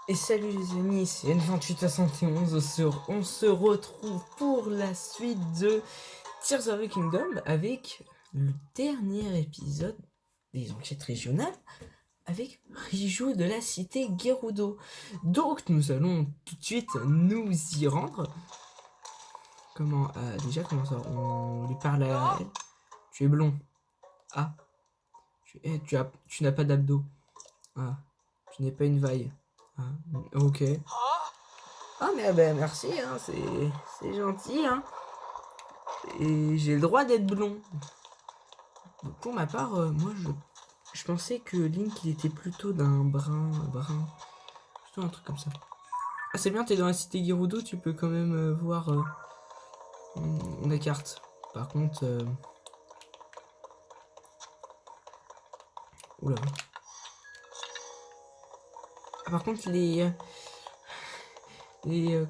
Et salut les amis, c'est N2871, on se retrouve pour la suite de Tears of the Kingdom avec le dernier épisode des enquêtes régionales avec Riju de la cité Gerudo. Donc nous allons tout de suite nous y rendre. Comment comment ça on lui parle à elle. Tu es blond. Ah, tu n'as pas d'abdos. Ah, tu n'es pas une vaille. Ah, ok. Ah mais ben merci, hein, c'est gentil, hein. Et j'ai le droit d'être blond. Donc, pour ma part, moi je pensais que Link il était plutôt d'un brun, plutôt un truc comme ça. Ah c'est bien, t'es dans la cité Gerudo, tu peux quand même voir la carte. Par contre, oula. Ah, par contre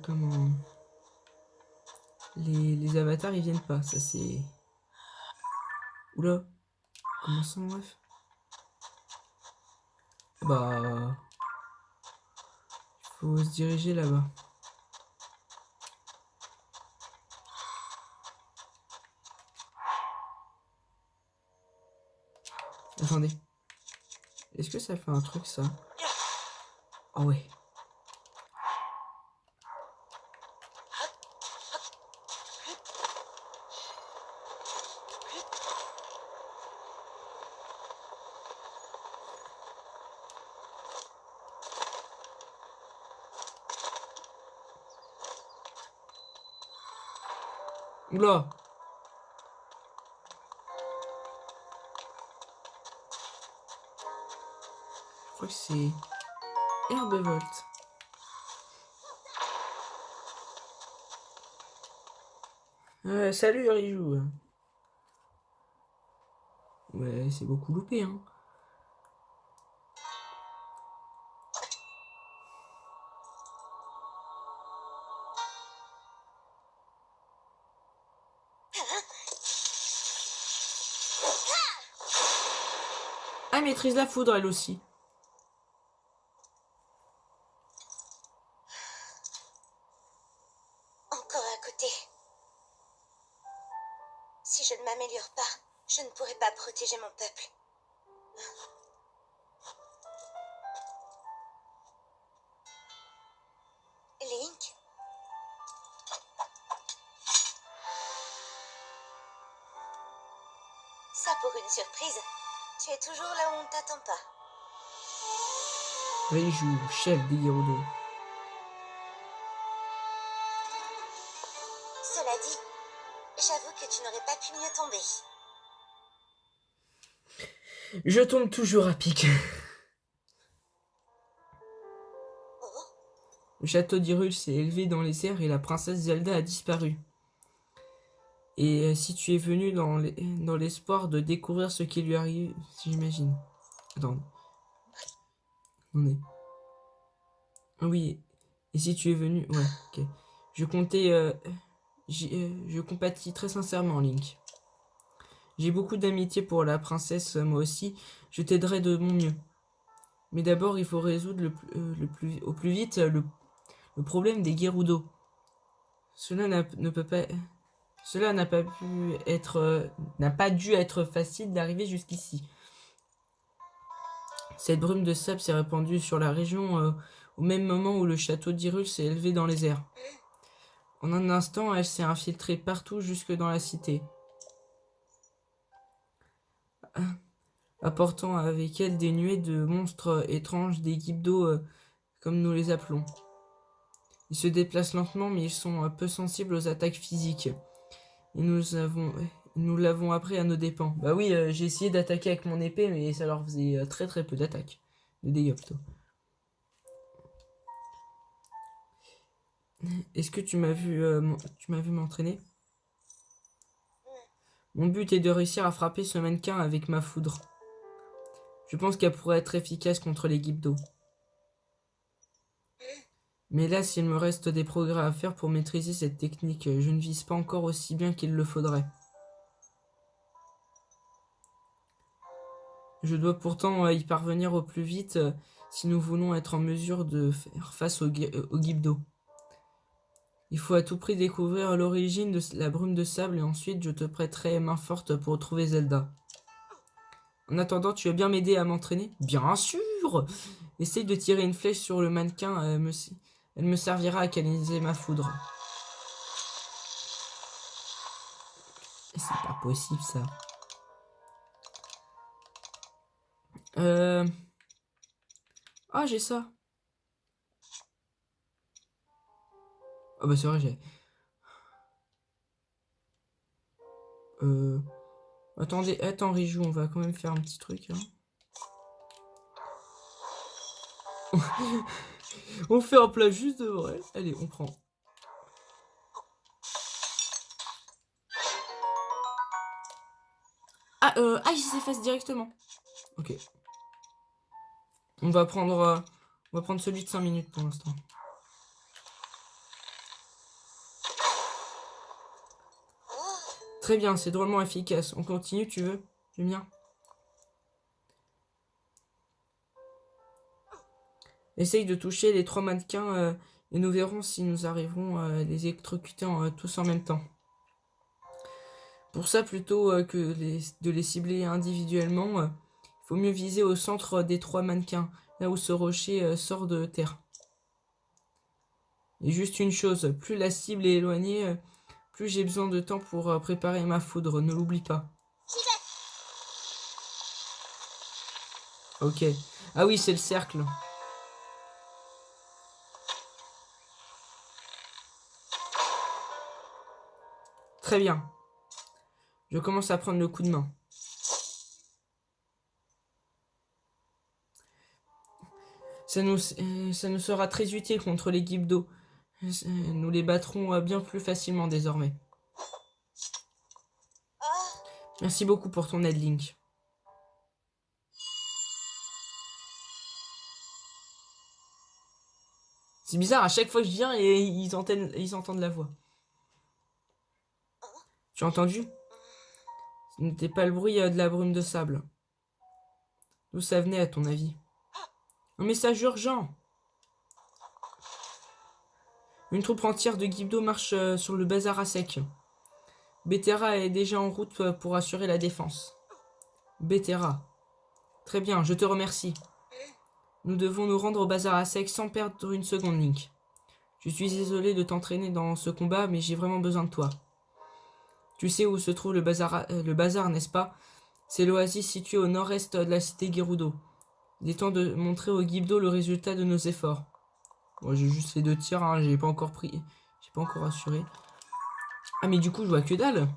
comment les avatars ils viennent pas, ça c'est. Oula, comment ça bref. Bah, faut se diriger là-bas. Attendez. Est-ce que ça fait un truc ça? Ah ouais. Oula. Je crois que c'est Herbevolt. Salut Rijou. Ouais, c'est beaucoup loupé, hein. Ah, elle maîtrise la foudre, elle aussi. Encore à côté. Si je ne m'améliore pas, je ne pourrai pas protéger mon peuple. Link? Ça pour une surprise. Tu es toujours là où on ne t'attend pas. Rijou, chef des Gerudo. Cela dit, j'avoue que tu n'aurais pas pu mieux tomber. Je tombe toujours à pic. Oh, Le château d'Hyrule s'est élevé dans les airs et la princesse Zelda a disparu. Et si tu es venu dans l'espoir de découvrir ce qui lui arrive, j'imagine. Attends. Attendez. Ah oui. Et si tu es venu. Ouais, ok. Je comptais. Je compatis très sincèrement, Link. J'ai beaucoup d'amitié pour la princesse, moi aussi. Je t'aiderai de mon mieux. Mais d'abord, il faut résoudre au plus vite le problème des Gerudo. Cela ne peut pas. Cela n'a pas pu être. N'a pas dû être facile d'arriver jusqu'ici. Cette brume de sable s'est répandue sur la région au même moment où le château d'Hyrule s'est élevé dans les airs. En un instant, elle s'est infiltrée partout jusque dans la cité, apportant avec elle des nuées de monstres étranges, des Gibdo comme nous les appelons. Ils se déplacent lentement, mais ils sont peu sensibles aux attaques physiques. Et nous l'avons appris à nos dépens. Bah oui, j'ai essayé d'attaquer avec mon épée, mais ça leur faisait très très peu d'attaques. De dégâts plutôt. Est-ce que tu m'as vu m'entraîner? Mon but est de réussir à frapper ce mannequin avec ma foudre. Je pense qu'elle pourrait être efficace contre les Gibdo. Mais là, s'il me reste des progrès à faire pour maîtriser cette technique, je ne vise pas encore aussi bien qu'il le faudrait. Je dois pourtant y parvenir au plus vite si nous voulons être en mesure de faire face au Gibdo. Il faut à tout prix découvrir l'origine de la brume de sable et ensuite je te prêterai main forte pour retrouver Zelda. En attendant, tu veux bien m'aider à m'entraîner? Bien sûr! Essaye de tirer une flèche sur le mannequin, elle me servira à canaliser ma foudre. C'est pas possible ça. Ah, j'ai ça. Ah bah c'est vrai, j'ai... Attendez, attends Rijou, on va quand même faire un petit truc. Hein. On fait un plat juste de vrai. Allez, on prend. Ah, il s'efface directement. Ok. On va prendre celui de 5 minutes pour l'instant. Très bien, c'est drôlement efficace. On continue, tu veux? J'aime bien. Essaye de toucher les 3 mannequins et nous verrons si nous arriverons à les électrocuter tous en même temps. Pour ça, plutôt que de les cibler individuellement, il faut mieux viser au centre des 3 mannequins, là où ce rocher sort de terre. Et juste une chose, plus la cible est éloignée, plus j'ai besoin de temps pour préparer ma foudre, ne l'oublie pas. Ok. Ah oui, c'est le cercle. Très bien. Je commence à prendre le coup de main. Ça nous sera très utile contre les Gibdo. Nous les battrons bien plus facilement désormais. Merci beaucoup pour ton aide, Link. C'est bizarre, à chaque fois que je viens, et ils entendent la voix. Tu as entendu? Ce n'était pas le bruit de la brume de sable. D'où ça venait, à ton avis? Un message urgent! Une troupe entière de Gibdo marche sur le bazar à sec. Betera est déjà en route pour assurer la défense. Betera. Très bien, je te remercie. Nous devons nous rendre au bazar à sec sans perdre une seconde, Link. Je suis désolé de t'entraîner dans ce combat, mais j'ai vraiment besoin de toi. Tu sais où se trouve le bazar, n'est-ce pas? C'est l'oasis située au nord-est de la cité Gerudo. Il est temps de montrer au Gibdo le résultat de nos efforts. Bon, j'ai juste fait 2 tirs, hein, j'ai pas encore pris. J'ai pas encore assuré. Ah, mais du coup, je vois que dalle.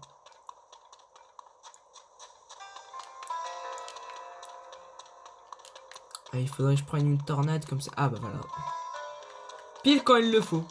Ah, il faudrait que je prenne une tornade comme ça. Ah, bah voilà. Pile quand il le faut.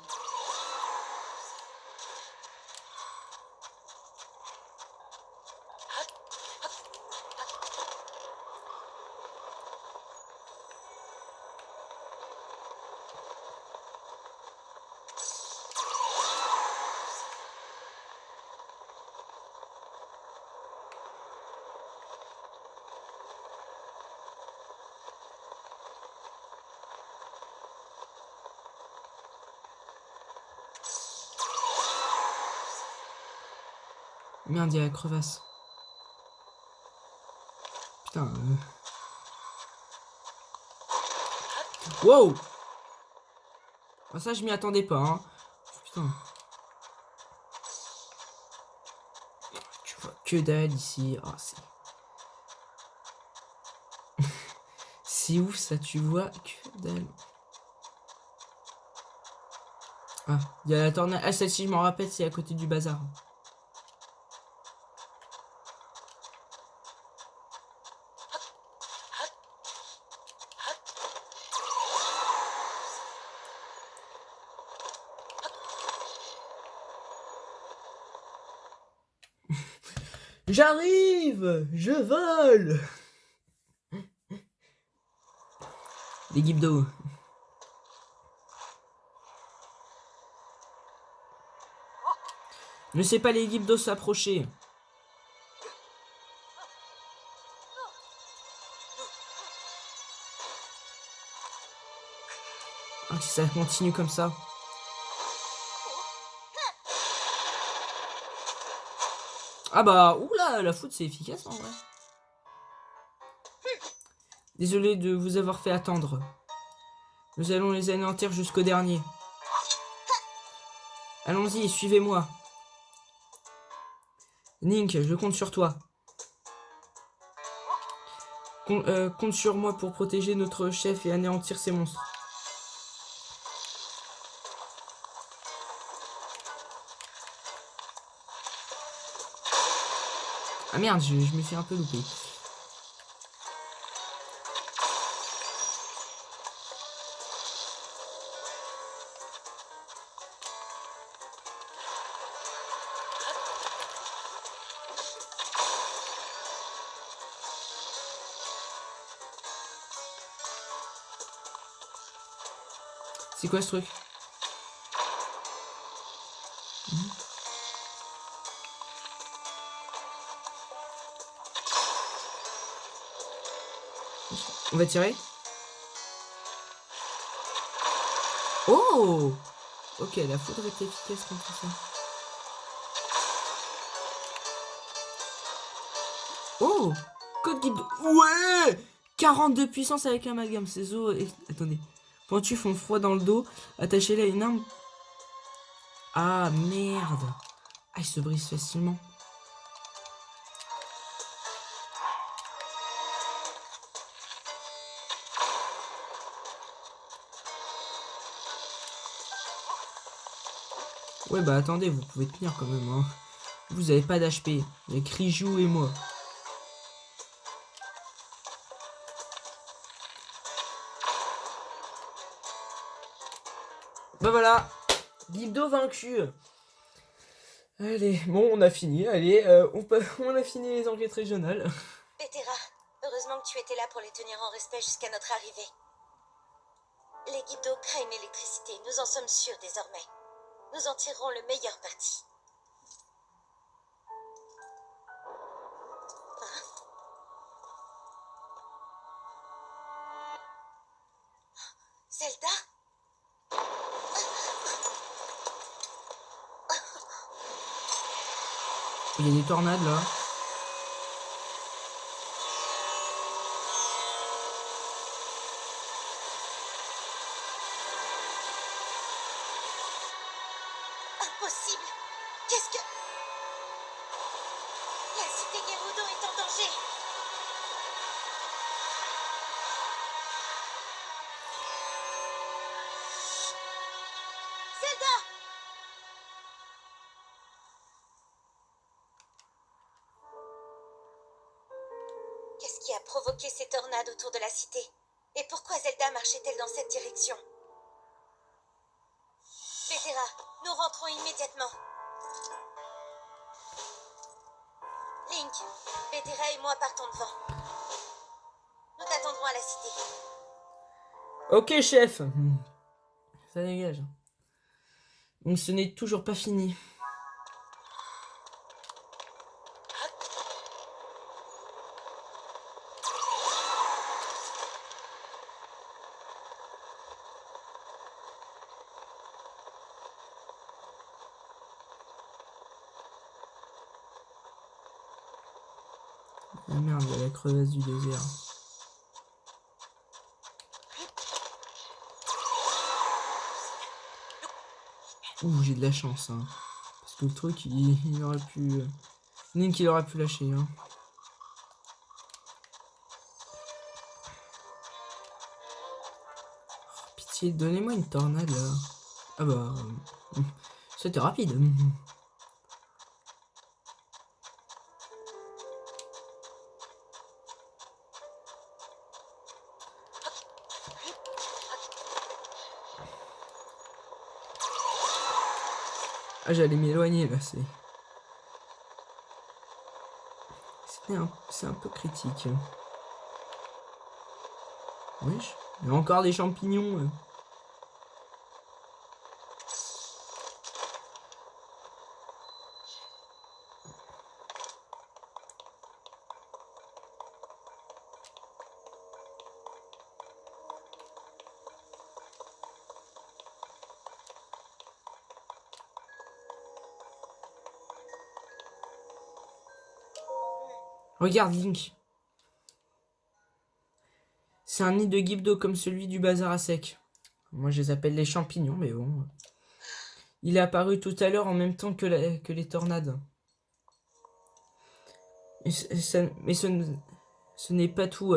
Merde, il y a la crevasse. Putain. Wow! Ah, ça, je m'y attendais pas, hein. Putain. Tu vois que dalle ici. Ah, c'est... c'est ouf, ça, tu vois que dalle. Ah, il y a la tornade. Ah, celle-ci, je m'en rappelle, c'est à côté du bazar. J'arrive! Je vole! Les Gibdo. Ne laissez pas les Gibdo s'approcher. Ah, si ça continue comme ça. Ah bah, oula, la foudre c'est efficace en vrai. Désolé de vous avoir fait attendre. Nous allons les anéantir jusqu'au dernier. Allons-y, suivez-moi. Link, je compte sur toi. Compte sur moi pour protéger notre chef et anéantir ces monstres. Ah merde, je me suis un peu loupé. C'est quoi ce truc? On va tirer? Oh! Ok, la foudre est efficace contre ça. Oh! Code guide. Ouais! 42 puissance avec l'amalgame. Ces os. Attendez. Pointus font froid dans le dos. Attachez-les à une arme. Ah merde! Ah, il se brise facilement. Ouais, bah attendez, vous pouvez tenir quand même, hein. Vous avez pas d'HP. Il y a Crijou et moi. Bah voilà! Gildo vaincu! Allez, bon, on a fini. Allez, on a fini les enquêtes régionales. Bétéra, heureusement que tu étais là pour les tenir en respect jusqu'à notre arrivée. Les Guido craignent l'électricité, nous en sommes sûrs désormais. Nous en tirerons le meilleur parti. Zelda? Il y a des tornades là. Impossible! Qu'est-ce que... La cité Gerudo est en danger! Zelda! Qu'est-ce qui a provoqué ces tornades autour de la cité? Et pourquoi Zelda marchait-elle dans cette direction? Bétéra, nous rentrons immédiatement. Link, Bétéra et moi partons devant. Nous t'attendrons à la cité. Ok, chef. Ça dégage. Donc ce n'est toujours pas fini. Ah merde, il y a la crevasse du désert. Ouh, j'ai de la chance, hein. Parce que le truc, il aurait pu... Link, il aurait pu lâcher, hein. Oh, pitié, donnez-moi une tornade, là. Ah bah... C'était rapide. Ah, j'allais m'éloigner, là, c'est un peu critique. Wesh, il y a encore des champignons. Regarde, Link. C'est un nid de Gibdo comme celui du bazar à sec. Moi, je les appelle les champignons, mais bon. Il est apparu tout à l'heure en même temps que les tornades. Ce n'est pas tout.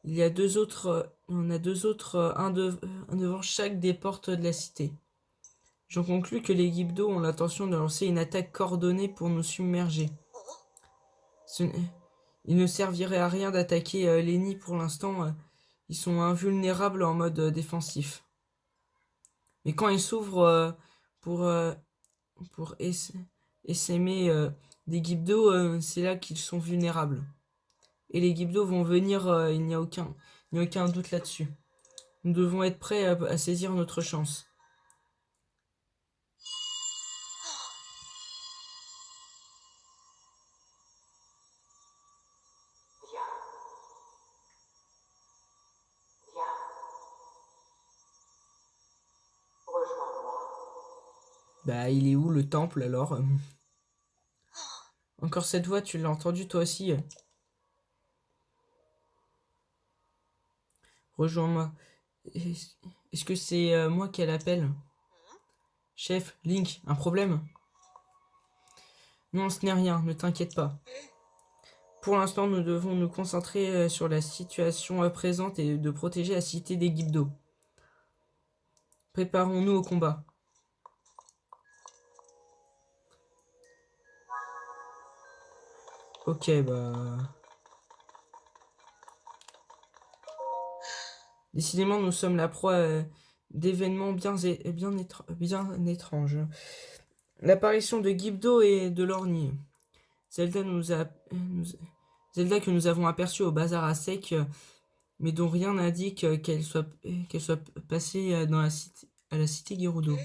Il y a deux autres. On a deux autres, un devant chaque des portes de la cité. J'en conclus que les Gibdo ont l'intention de lancer une attaque coordonnée pour nous submerger. Ce n'est- Il ne servirait à rien d'attaquer les nids pour l'instant. Ils sont invulnérables en mode défensif. Mais quand ils s'ouvrent pour, euh, pour essaimer des Gibdo, c'est là qu'ils sont vulnérables. Et les Gibdo vont venir, il n'y a aucun doute là-dessus. Nous devons être prêts à saisir notre chance. Bah, il est où le temple alors? Encore cette voix, tu l'as entendue toi aussi? Rejoins-moi. Est- Est-ce que c'est moi qu'elle appelle? Chef, Link, un problème? Non, ce n'est rien, ne t'inquiète pas. Pour l'instant, nous devons nous concentrer sur la situation présente et de protéger la cité des Gibdo. Préparons-nous au combat. Ok, bah... Décidément, nous sommes la proie d'événements bien étranges. L'apparition de Gibdo et de Lornie. Zelda, Zelda que nous avons aperçue au bazar à sec, mais dont rien n'indique qu'elle soit passée à la cité Gerudo.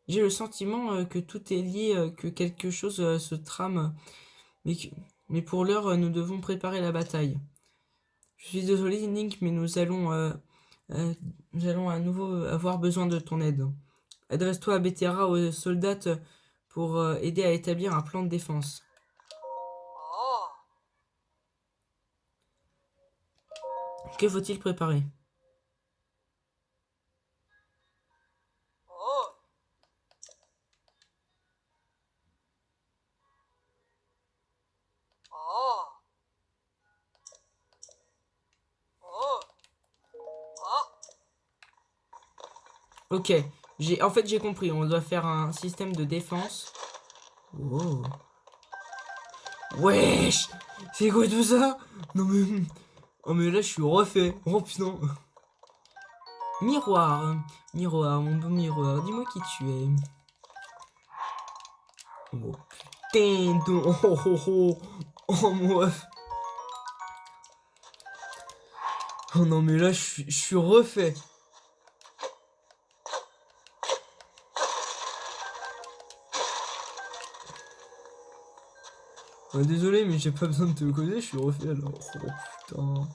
J'ai le sentiment que tout est lié, que quelque chose se trame, mais, mais pour l'heure, nous devons préparer la bataille. Je suis désolé, Link, mais euh, nous allons à nouveau avoir besoin de ton aide. Adresse-toi à Betera, aux soldats, pour aider à établir un plan de défense. Que faut-il préparer? Ok, en fait j'ai compris, on doit faire un système de défense. Oh. Wesh! C'est quoi tout ça? Non mais... Oh mais là je suis refait. Oh putain. Miroir. Miroir, mon beau miroir, dis-moi qui tu es. Oh putain de... Oh oh oh. Oh moi. Oh non mais là je suis refait. Désolé mais j'ai pas besoin de te causer, je suis refait alors. Oh putain.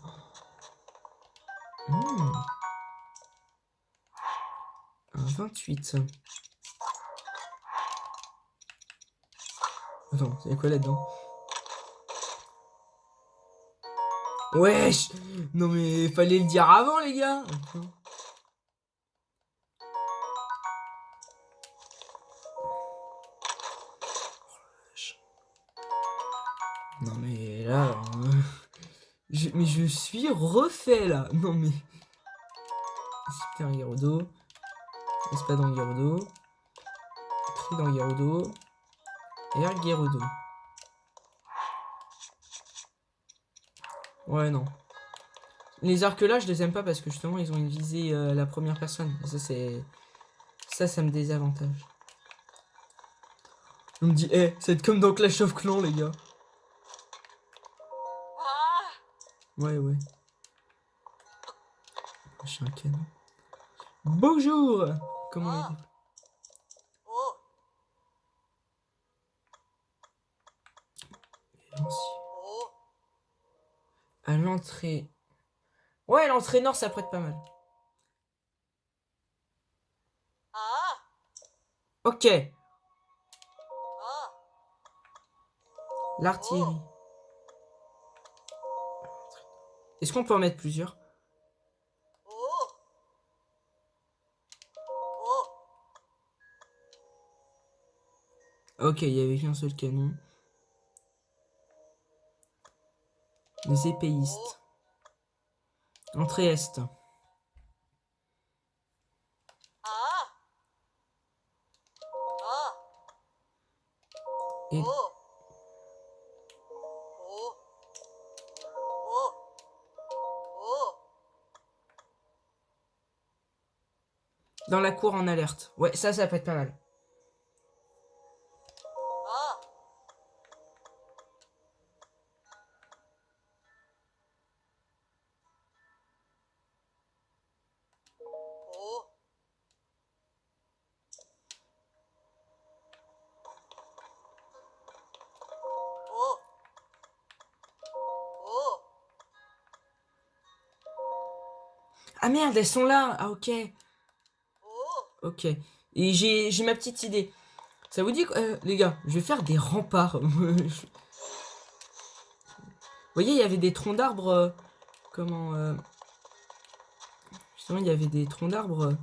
Un 28. Attends, c'est quoi là-dedans? Wesh! Non mais fallait le dire avant les gars! Non mais là... mais je suis refait là! Non mais... Super Gerudo. Espadon Gerudo. Trident Gerudo. Air Gerudo. Ouais non. Les arcs là je les aime pas parce que justement ils ont une visée à la première personne. Et ça c'est... Ça me désavantage. On me dit, eh, ça va être comme dans Clash of Clans les gars. Ouais ouais. Je suis un canon. Bonjour! Comment on est... À l'entrée. Ouais, l'entrée nord, ça prête pas mal. Ok. L'artillerie. Est-ce qu'on peut en mettre plusieurs? Oh. Oh. Ok, il y avait qu'un seul canon. Les épéistes. Entrée est. Ah. Ah. Et Oh. Oh. Oh. Oh. dans la cour en alerte. Ouais, ça peut être pas mal. Ah. Oh. Oh. Oh. Ah merde, elles sont là. Ah ok. Oh. Ok. Et j'ai ma petite idée. Ça vous dit, les gars, je vais faire des remparts. Vous voyez, il y avait des troncs d'arbres. Comment justement, il y avait des troncs d'arbres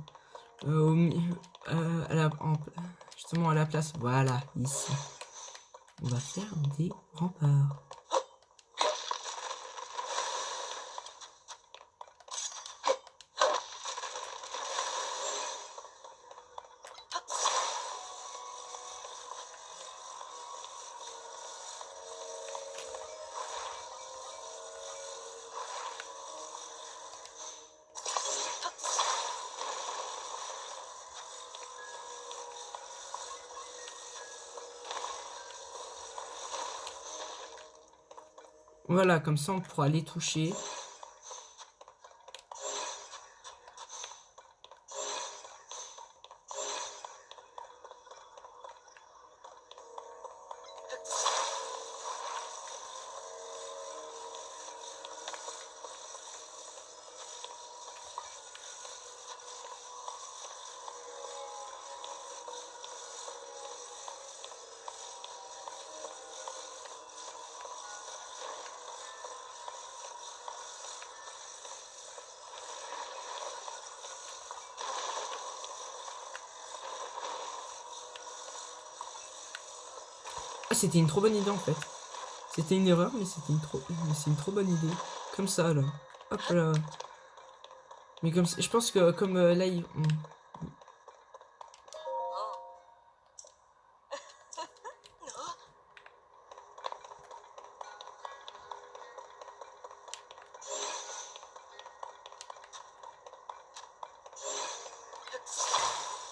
justement à la place. Voilà, ici. On va faire des remparts. Voilà, comme ça on pourra les toucher. Ah, c'était une trop bonne idée en fait. C'était une erreur, mais c'est une trop bonne idée. Comme ça là. Hop là. Mais comme je pense que comme là Oh. Non.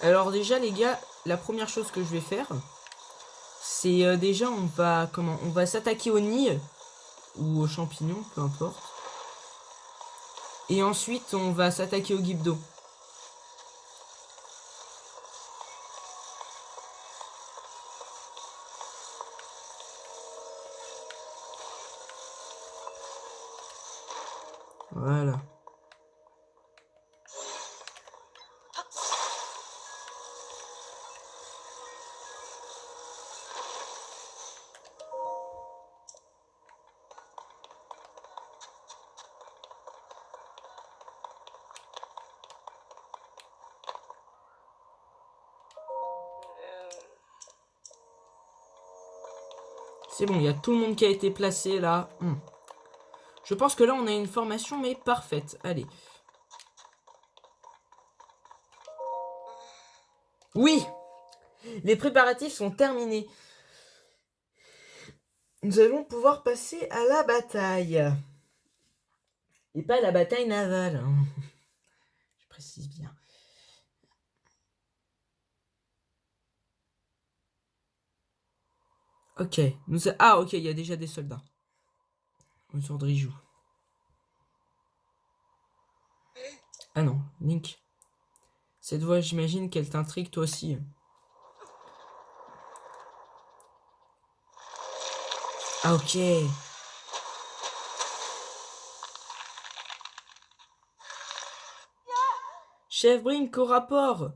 Alors déjà les gars, la première chose que je vais faire, c'est déjà on va s'attaquer aux nids ou aux champignons, peu importe. Et ensuite on va s'attaquer aux gypdos. Voilà. C'est bon, il y a tout le monde qui a été placé là. Je pense que là on a une formation mais parfaite. Allez. Oui, les préparatifs sont terminés. Nous allons pouvoir passer à la bataille. Et pas la bataille navale. Je précise bien. Ok. Ah ok, il y a déjà des soldats. Autour de Rijou. Ah non, Link. Cette voix, j'imagine qu'elle t'intrigue toi aussi. Ah ok. Chef Brink au rapport.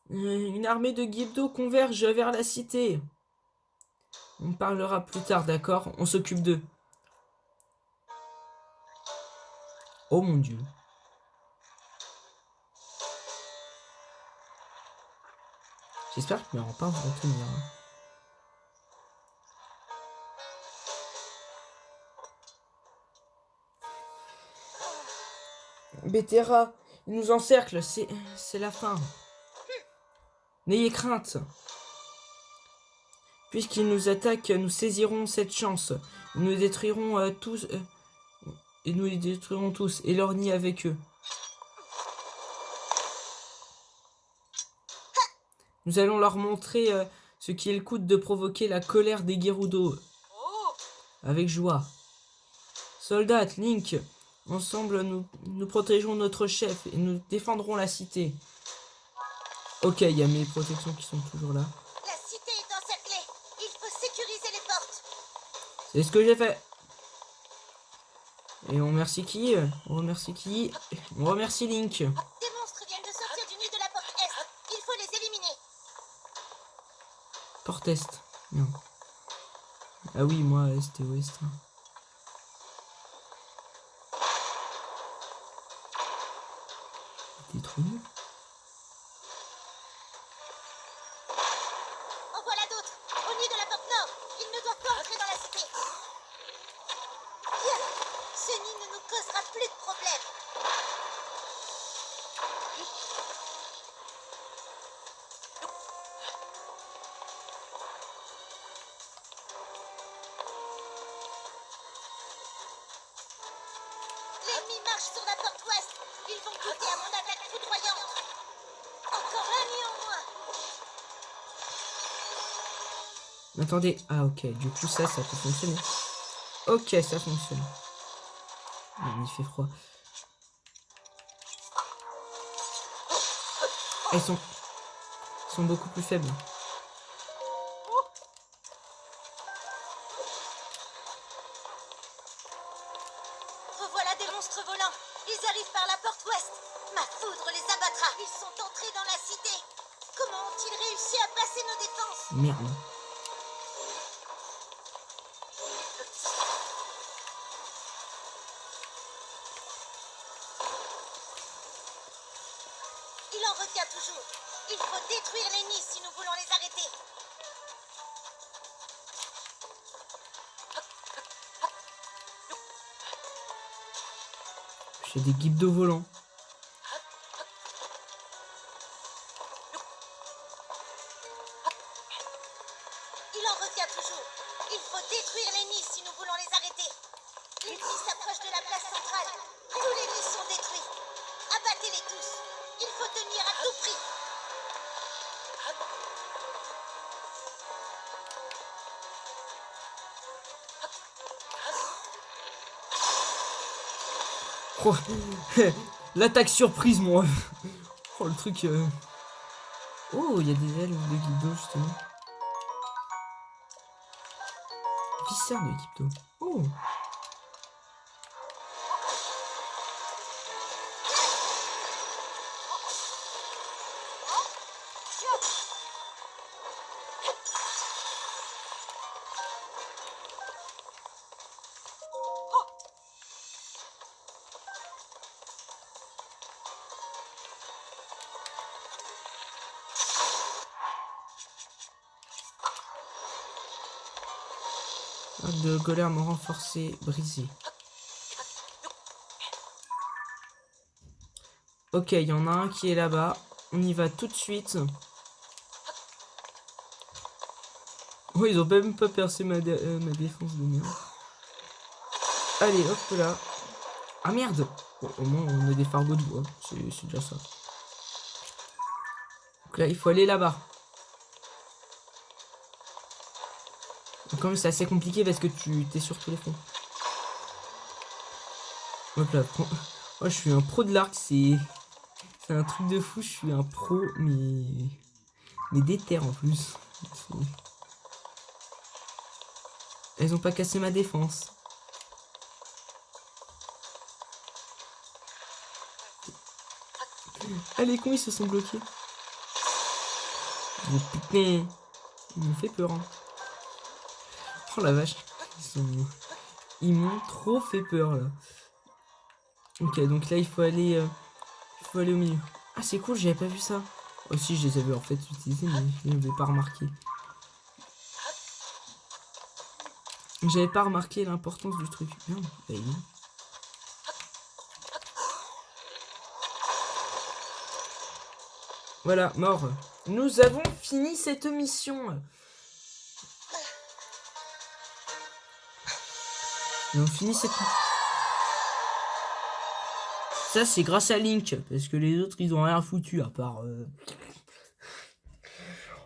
Une armée de Gypto converge vers la cité. On parlera plus tard, d'accord? On s'occupe d'eux. Oh mon dieu. J'espère qu'il ne m'aura pas retenir. Bétéra, il nous encercle, c'est la fin. N'ayez crainte. Puisqu'ils nous attaquent, nous saisirons cette chance. Nous détruirons tous... et nous les détruirons tous, et leur nid avec eux. Nous allons leur montrer ce qu'il coûte de provoquer la colère des Gerudo. Avec joie. Soldats, Link, ensemble nous protégeons notre chef et nous défendrons la cité. Ok, il y a mes protections qui sont toujours là. La cité est encerclée. Il faut sécuriser les portes. C'est ce que j'ai fait. Et on remercie qui? On remercie qui? On remercie Link. Des monstres viennent de sortir du nid de la porte Est. Il faut les éliminer. Porte Est. Merde. Ah oui, moi, Est et Ouest. Détruire. En voilà d'autres. Au nid de la porte Nord. Ils ne doivent pas entrer dans la cité. Bien. Ce nid ne nous causera plus de problèmes. L'ennemi marche sur la porte Ouest. Ils vont goûter à mon attaque foudroyante. Encore un nid en moins. Attendez. Ah ok, du coup ça peut fonctionner. Ok, ça fonctionne. Mais il fait froid. Ils sont beaucoup plus faibles. Revoilà des monstres volants. Ils arrivent par la porte Ouest. Ma foudre les abattra. Ils sont entrés dans la cité. Comment ont-ils réussi à passer nos défenses? Merde. Il en revient toujours. Il faut détruire les nids si nous voulons les arrêter. J'ai des guides de volant. Il en revient toujours. Il faut détruire les nids si nous voulons les arrêter. L'ennemi s'approche de la place centrale. Tous les nids sont détruits. Abattez-les tous. Il faut tenir à tout prix. Oh, l'attaque surprise, moi. Oh, le truc. Oh, il y a des ailes de Guido, justement. Viscère de Guido. Oh. De golem renforcé, brisé. Ok, il y en a un qui est là-bas. On y va tout de suite. Oh, ils ont même pas percé ma défense de merde. Allez, hop là. Ah merde. Bon, au moins, on a des fargots de bois. C'est déjà ça. Donc là, il faut aller là-bas. Quand même, c'est assez compliqué parce que tu t'es sur tous les fronts. Hop là. Moi, je suis un pro de l'arc. C'est un truc de fou. Je suis un pro, mais déter en plus. Elles ont pas cassé ma défense. Ah, les cons, ils se sont bloqués. Oh putain. Ils m'ont fait peur. Hein. Oh la vache. Ils m'ont trop fait peur là. Ok, donc là, il faut aller au milieu. Ah, c'est cool, j'avais pas vu ça. Aussi, je les avais en fait utilisés, mais je n'avais pas remarqué. J'avais pas remarqué l'importance du truc. Merde, bah, il est où? Voilà, mort. Nous avons fini cette mission. Nous avons fini cette... Ça, c'est grâce à Link, parce que les autres, ils ont rien foutu, à part...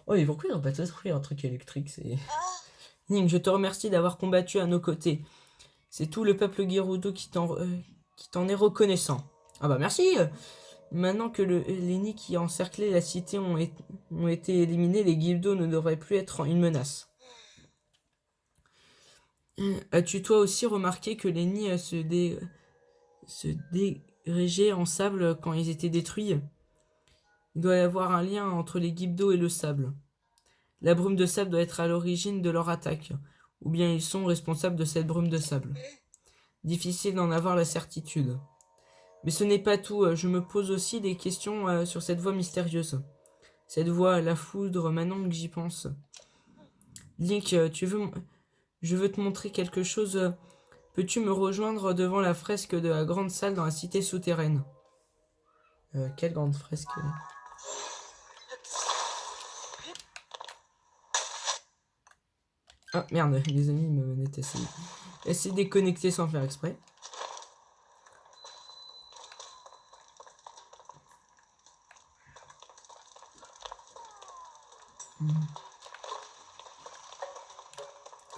Oh, et pourquoi ils ont pas trouvé un truc électrique, c'est... Link, je te remercie d'avoir combattu à nos côtés. C'est tout le peuple Gerudo qui t'en est reconnaissant. Ah bah merci. Maintenant que les nids qui encerclaient la cité ont été éliminés, les Gildo ne devraient plus être une menace. As-tu toi aussi remarqué que les nids se dégrégeaient en sable quand ils étaient détruits? Il doit y avoir un lien entre les Gildo et le sable. La brume de sable doit être à l'origine de leur attaque, ou bien ils sont responsables de cette brume de sable. Difficile d'en avoir la certitude. Mais ce n'est pas tout, je me pose aussi des questions sur cette voix mystérieuse. Cette voix, la foudre, maintenant que j'y pense. Link, je veux te montrer quelque chose. Peux-tu me rejoindre devant la fresque de la grande salle dans la cité souterraine? Quelle grande fresque? Ah merde, les amis me venaient essayer. Essayer de déconnecter sans faire exprès.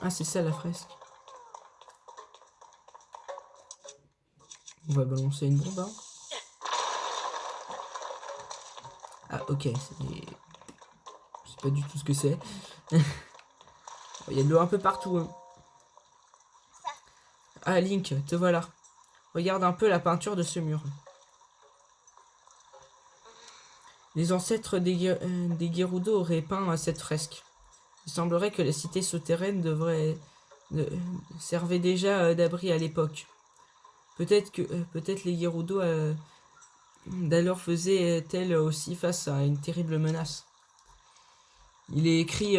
Ah, c'est ça la fresque. On va balancer une bombe. Hein. Ah, ok. C'est pas du tout ce que c'est. Il y a de l'eau un peu partout. Hein. Ah, Link, te voilà. Regarde un peu la peinture de ce mur. Les ancêtres des Gerudo auraient peint cette fresque. Il semblerait que la cité souterraine servait déjà d'abri à l'époque. Peut-être les Gerudo d'alors faisaient-elles aussi face à une terrible menace. Il est écrit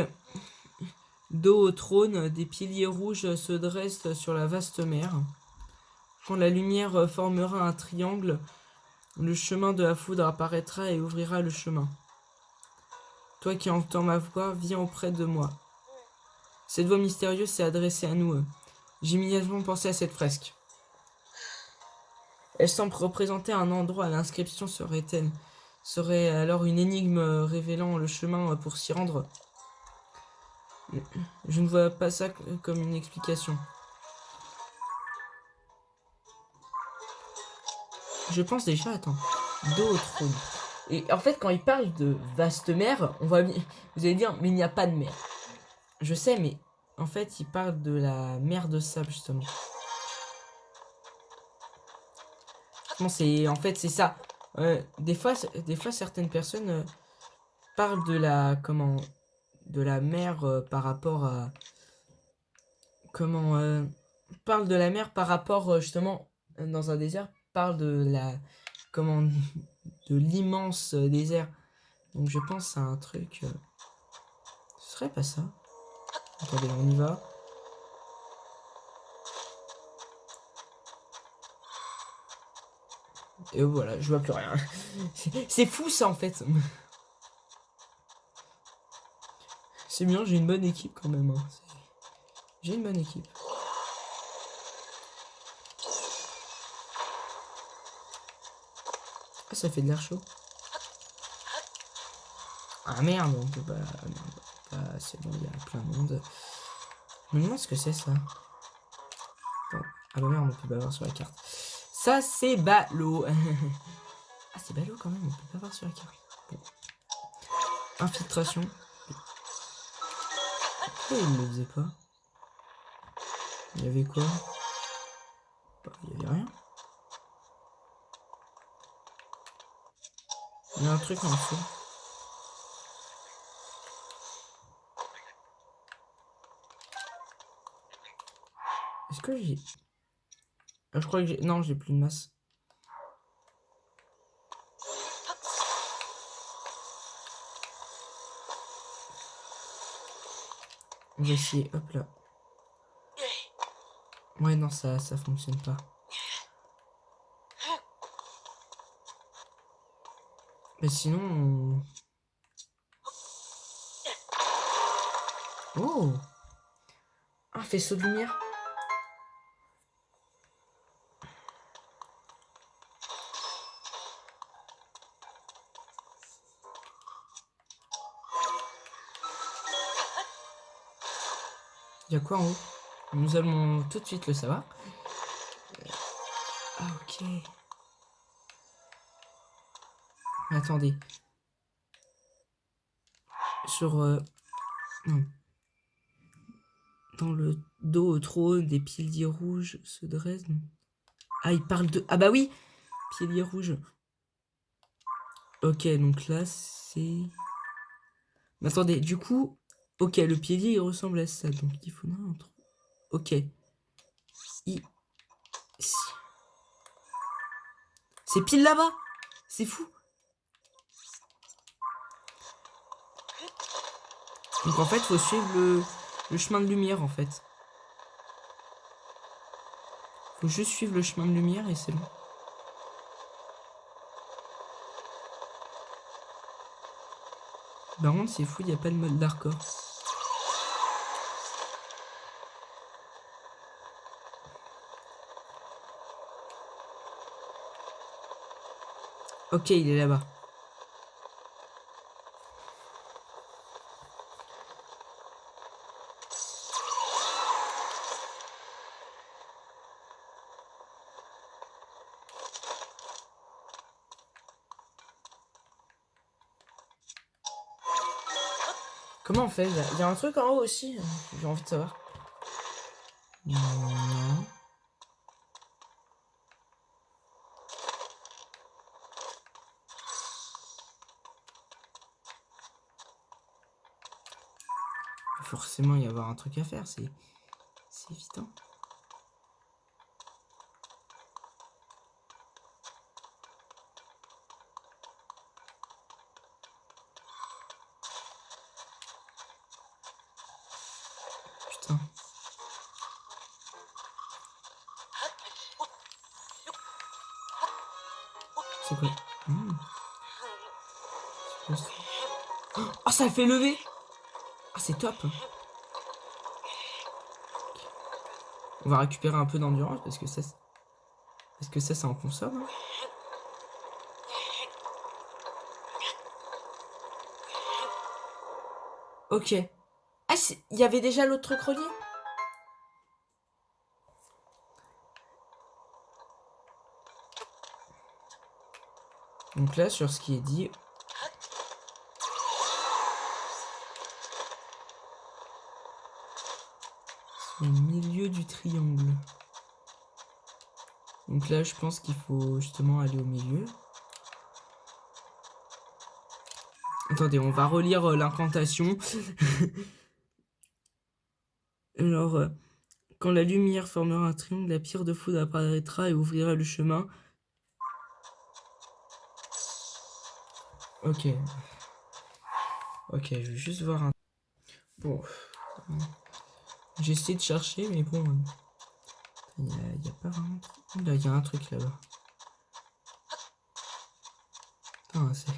dos au trône, des piliers rouges se dressent sur la vaste mer. Quand la lumière formera un triangle, le chemin de la foudre apparaîtra et ouvrira le chemin. Toi qui entends ma voix, viens auprès de moi. Cette voix mystérieuse s'est adressée à nous. J'ai immédiatement pensé à cette fresque. Elle semble représenter un endroit. L'inscription serait alors une énigme révélant le chemin pour s'y rendre. Je ne vois pas ça comme une explication. Je pense déjà, attends, d'autres. Et en fait, quand il parle de vaste mer, vous allez dire, mais il n'y a pas de mer. Je sais, mais en fait, il parle de la mer de sable, justement. En fait, c'est ça. Des fois, certaines personnes parlent de la mer par rapport à, parle de la mer par rapport justement dans un désert, parle de comment, de l'immense désert. Donc je pense à un truc. Ce serait pas ça. Attendez, on y va. Et voilà, je vois plus rien. C'est fou ça en fait. C'est bien, j'ai une bonne équipe quand même. Hein. J'ai une bonne équipe. Ah, ça fait de l'air chaud. Ah merde, on peut pas. Ah, merde. C'est bon, il y a plein de monde. Je me demande ce que c'est ça. Attends. Ah bah merde, on peut pas voir sur la carte. Ça c'est ballot. Ah c'est ballot quand même, on peut pas voir sur la carte. Bon. Infiltration. Pourquoi il ne le faisait pas? Il y avait quoi? Bah, il y avait rien. Il y a un truc en dessous. Est-ce que j'ai... Je crois que j'ai... Non, j'ai plus de masse. On va essayer, hop là. Ouais, non, ça fonctionne pas. Mais sinon, Oh! Un faisceau de lumière. Il y a quoi en haut? Nous allons tout de suite le savoir. Ah, ok. Attendez. Sur... non. Dans le dos au trône, des piliers rouges se dressent. Ah, il parle de... Ah bah oui! Piliers rouges. Ok, donc là, c'est... Mais attendez, du coup... Ok, le pilier, il ressemble à ça. Donc, il faudra un trou. Ok. C'est pile là-bas! C'est fou! Donc, en fait, faut suivre le chemin de lumière, en fait. Faut juste suivre le chemin de lumière et c'est bon. Par contre, c'est fou, il n'y a pas de mode d'hardcore. Ok, il est là-bas. Comment on fait? Il y a un truc en haut aussi. J'ai envie de savoir. Non. Il va forcément y avoir un truc à faire, c'est évident. Putain. C'est quoi? Oh, ça le fait lever! Ah, c'est top! On va récupérer un peu d'endurance parce que ça en consomme. Hein. Ok. Ah, il y avait déjà l'autre truc relié? Donc là, sur ce qui est dit... Au milieu du triangle. Donc là, je pense qu'il faut justement aller au milieu. Attendez, on va relire l'incantation. Alors, quand la lumière formera un triangle, la pierre de foudre apparaîtra et ouvrira le chemin. Ok. Ok, je vais juste voir un... Bon. J'ai essayé de chercher, mais bon... Il y a pas vraiment... Là, il y a un truc là-bas. Putain, c'est...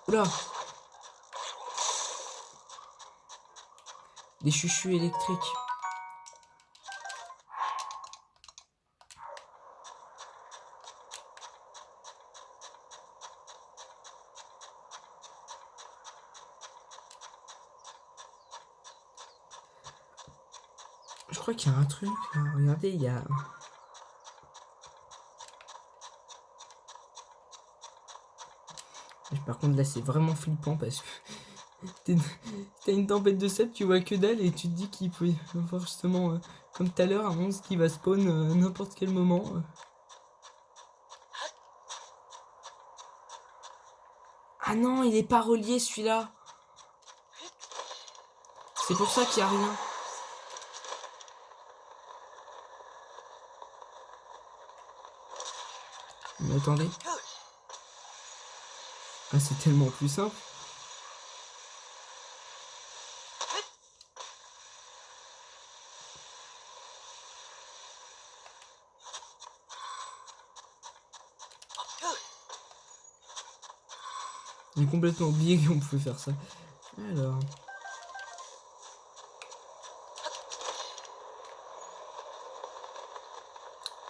Oula! Des chuchus électriques. Je crois qu'il y a un truc là. Regardez, il y a... Par contre, là, c'est vraiment flippant parce que t'as une tempête de sable, tu vois que dalle et tu te dis qu'il peut y avoir justement, comme tout à l'heure, un monstre qui va spawn à n'importe quel moment. Ah non, il est pas relié celui-là. C'est pour ça qu'il y a rien. Mais attendez. c'est tellement plus simple. J'ai complètement oublié qu'on pouvait faire ça. Alors.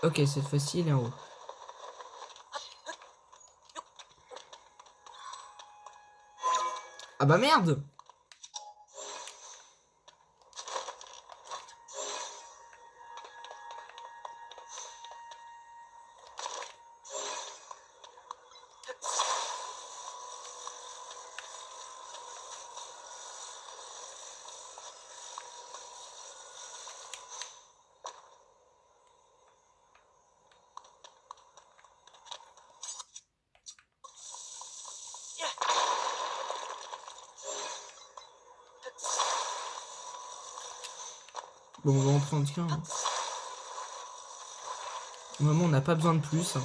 Ok, cette fois-ci, il est en haut. Ah bah merde! Bon, on va en prendre qu'un. Hein. Vraiment, on n'a pas besoin de plus. Hein.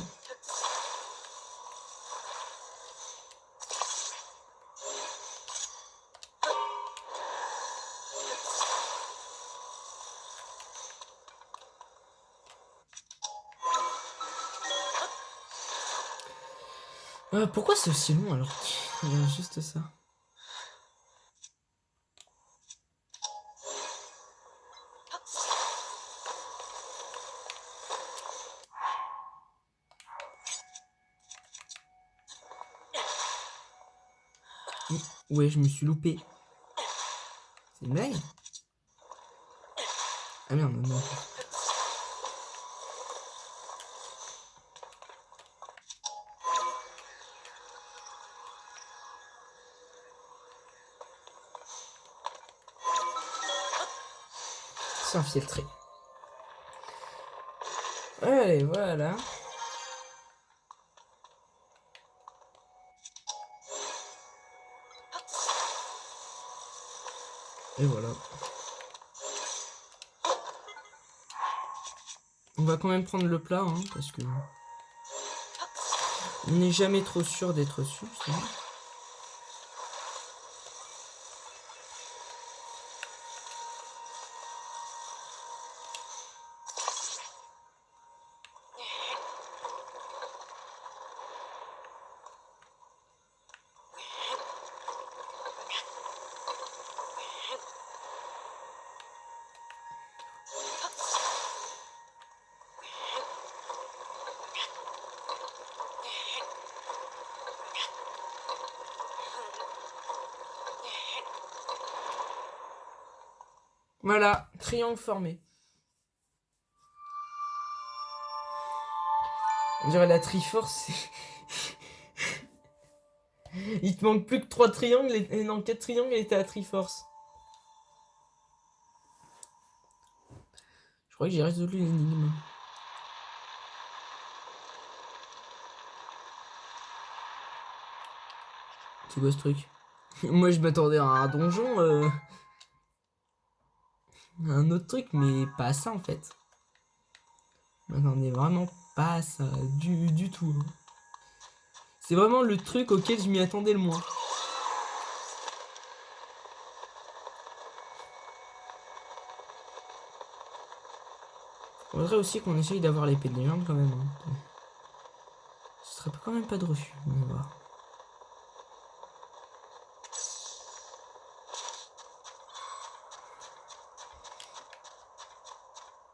Pourquoi c'est aussi long alors qu'il y a juste ça? Ouais, je me suis loupé. C'est une blague? Ah merde, non. C'est infiltré. Allez, voilà. Et voilà. On va quand même prendre le plat, hein, parce que... On n'est jamais trop sûr d'être sûr, ça. Voilà, triangle formé. On dirait la Triforce. Il te manque plus que 3 triangles et non, 4 triangles et t'es à Triforce. Je crois que j'ai résolu l'énigme. C'est quoi ce truc? Moi je m'attendais à un donjon, un autre truc, mais pas à ça en fait. Je m'attendais vraiment pas à ça, du tout. Hein. C'est vraiment le truc auquel je m'y attendais le moins. Faudrait aussi qu'on essaye d'avoir l'épée de légende quand même. Hein. Ce serait quand même pas de refus, on va voir.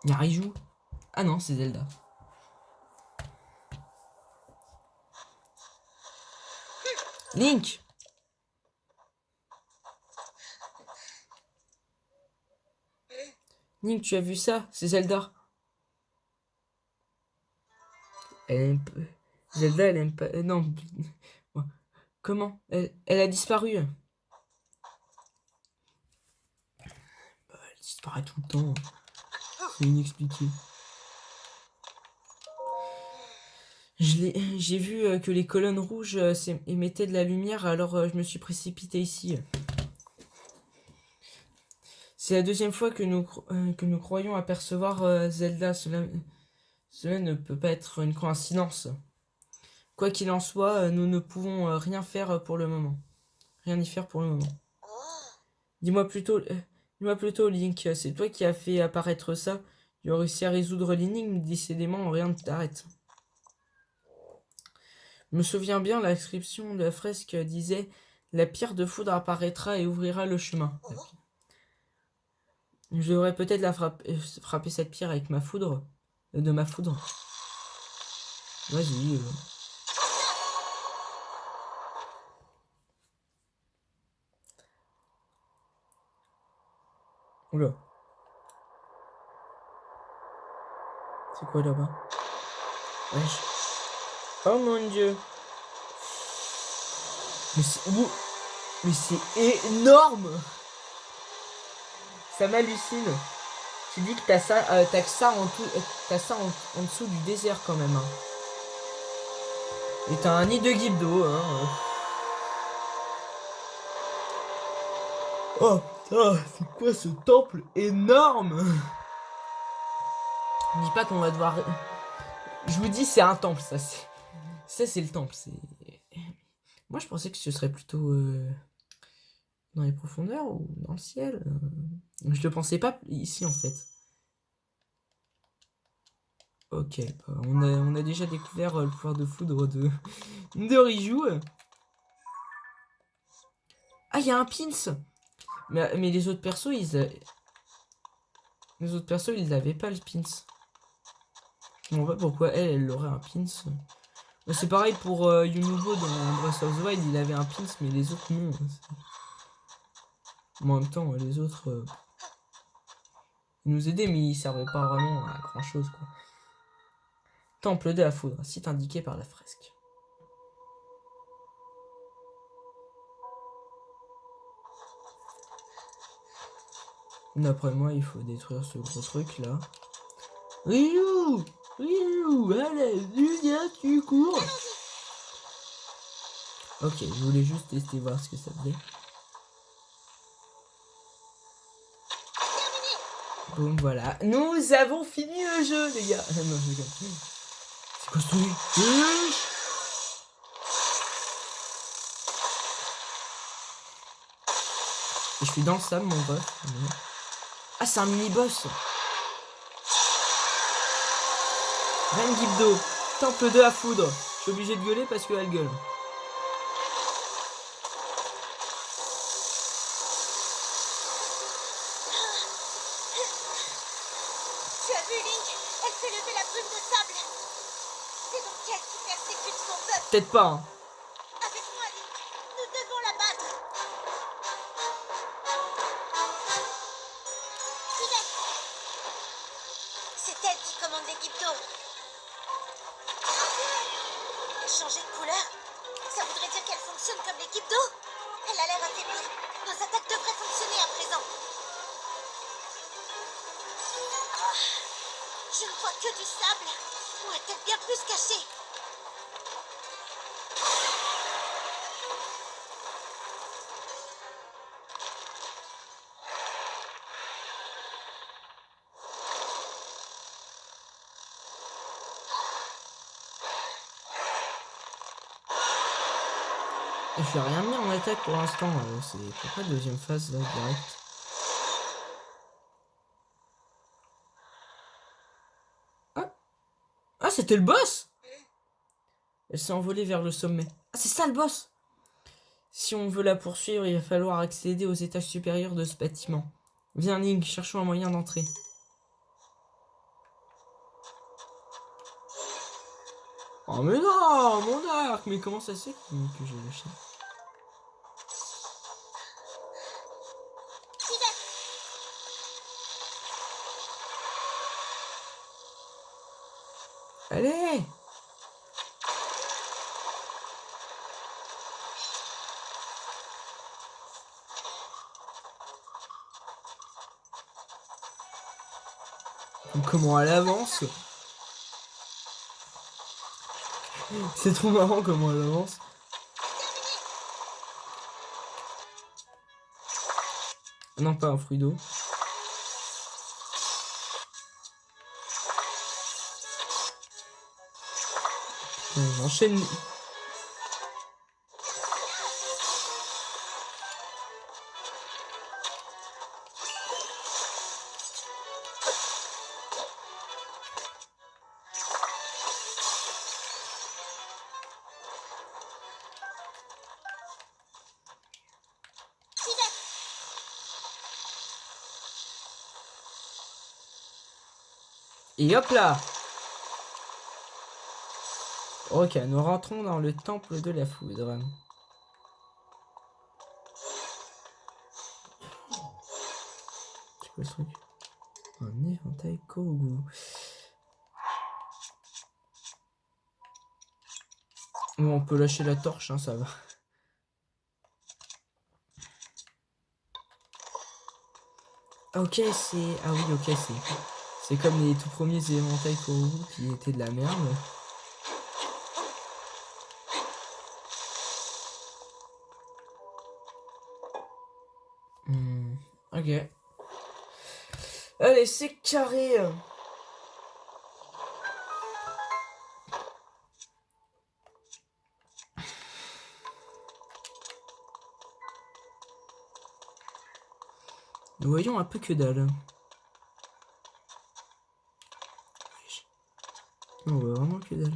Y'a Riju. Ah non, c'est Zelda. Link! Link, tu as vu ça? C'est Zelda. Elle aime pas... Zelda, elle aime pas... non. Comment? Elle a disparu. Elle disparaît tout le temps. C'est inexpliqué. J'ai vu que les colonnes rouges émettaient de la lumière, alors je me suis précipité ici. C'est la deuxième fois que nous croyons apercevoir Zelda. Cela ne peut pas être une coïncidence. Quoi qu'il en soit, nous ne pouvons rien faire pour le moment. Rien y faire pour le moment. Oh, Dis-moi plutôt, Link, c'est toi qui as fait apparaître ça. Tu as réussi à résoudre l'énigme, décidément, rien ne t'arrête. Je me souviens bien, l'inscription de la fresque disait « La pierre de foudre apparaîtra et ouvrira le chemin. » Je devrais peut-être frapper cette pierre avec ma foudre. De ma foudre. Vas-y. Oula. C'est quoi là-bas? Wesh. Oh mon dieu. Mais c'est énorme. Ça m'hallucine. Tu dis que t'as ça, t'as que ça en tout, t'as ça en dessous du désert quand même. Hein. Et t'as un nid de Gibdo. Hein. Oh putain, c'est quoi ce temple énorme? Dis pas qu'on va devoir. Je vous dis, c'est un temple, ça. Ça, c'est le temple. Moi, je pensais que ce serait plutôt dans les profondeurs ou dans le ciel. Je le pensais pas ici, en fait. Ok, on a déjà découvert le pouvoir de foudre de Riju. Ah, il y a un pins. Mais les autres persos, ils n'avaient pas le pins. Je ne comprends pas pourquoi elle aurait un pins. C'est pareil pour Yunubo dans Breath of the Wild, il avait un pins, mais les autres non. En même temps, les autres ils nous aidaient, mais ils servaient pas vraiment à grand chose, quoi. Temple de la foudre, site indiqué par la fresque. D'après moi, il faut détruire ce gros truc là. Ryu, allez, viens, tu cours. Ok, je voulais juste tester voir ce que ça faisait. Boum, voilà. Nous avons fini le jeu, les gars. Non, je rigole. C'est quoi ce truc? Et je suis dans le sable, mon boss. Ah, c'est un mini-boss. Reine Gibdo, temple de la foudre. Je suis obligé de gueuler parce qu'elle gueule. tu as vu Link? Elle fait lever la brume de sable. C'est donc elle qui persécute son peuple. Peut-être pas, hein. Avec moi, Link, nous devons la battre. Filet. C'est elle qui commande les Gibdo. Changer de couleur? Ça voudrait dire qu'elle fonctionne comme les Gibdo? Elle a l'air affaiblie. Nos attaques devraient fonctionner à présent. Ah, je ne vois que du sable. Où est-elle bien plus cachée? Et je suis rien mis en attaque pour l'instant. C'est pourquoi deuxième phase là direct. Ah, c'était le boss. Elle s'est envolée vers le sommet. Ah, c'est ça le boss. Si on veut la poursuivre, il va falloir accéder aux étages supérieurs de ce bâtiment. Viens Link, cherchons un moyen d'entrer. Oh mais non, mon arc. Mais comment ça se fait que j'ai lâché? Allez! Comment elle avance? C'est trop marrant comment elle avance. Non, pas un fruit d'eau. J'enchaîne. Et hop là! Ok, nous rentrons dans le temple de la foudre. C'est quoi ce truc? Un éventail Kogu. Bon, on peut lâcher la torche, hein, ça va. Ok, c'est... Ah oui, ok, c'est comme les tout premiers éventails Kogu qui étaient de la merde. Ok. Allez, c'est carré. Nous voyons un peu que dalle. On voit vraiment que dalle.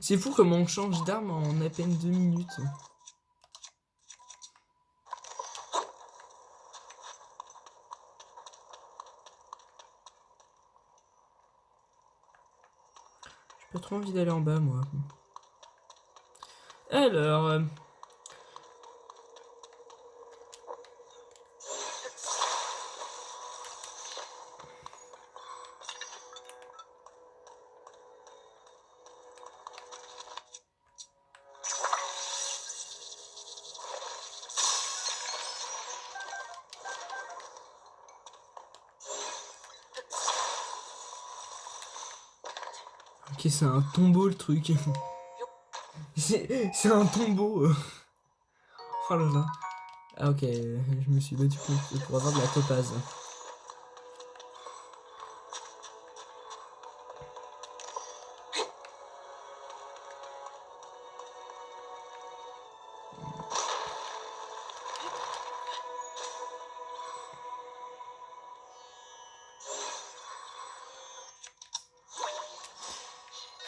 C'est fou comme on change d'arme en à peine 2 minutes. J'ai pas trop envie d'aller en bas, moi. Alors... Ok, c'est un tombeau le truc. C'est un tombeau. Oh là là. Ah ok, je me suis battu pour avoir de la topaz.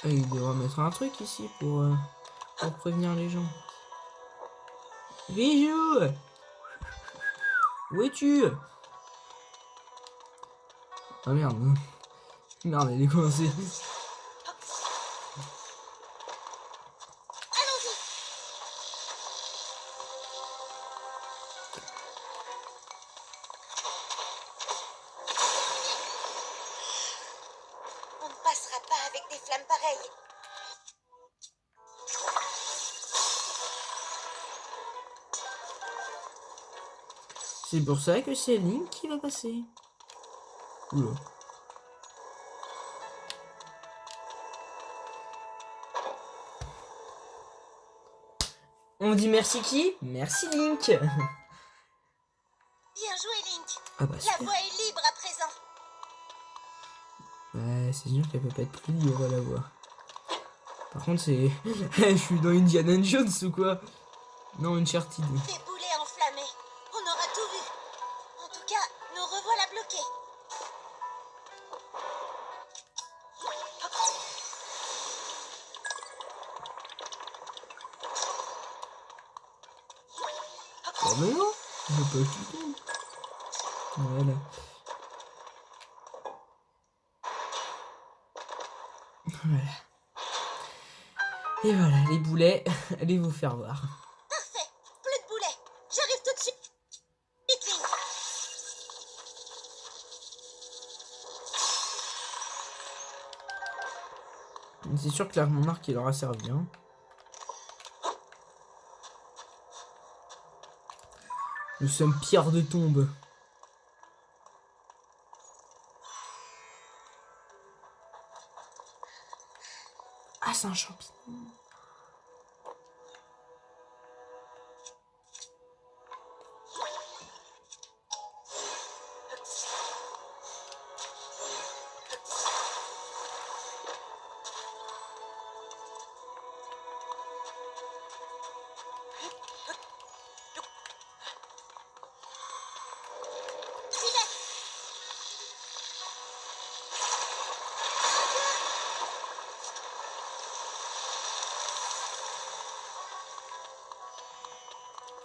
Ah, il devra mettre un truc ici pour prévenir les gens. Bijou! Où es-tu? Ah merde. Merde, elle est coincée. On ne passera pas avec des flammes pareilles. C'est pour ça que c'est Link qui va passer. Oula. On dit merci qui? Merci Link. Bien joué, Link. Ah bah La super. voie est libre à présent. Ouais, c'est sûr qu'elle peut pas être plus libre la voix. Par contre, c'est... Je suis dans Indiana Jones ou quoi? Non, Uncharted. Des boulets enflammés. On aura tout vu. En tout cas, nous revoilà bloqués. Oh mais non, je veux pas que tu tombes. Voilà. Voilà. Et voilà, les boulets, allez vous faire voir. Parfait. Plus de boulets. J'arrive tout de suite. Vite, Link. C'est sûr que là, mon arc, il aura servi. Hein. Nous sommes pierre de tombe. Ah, c'est un champignon.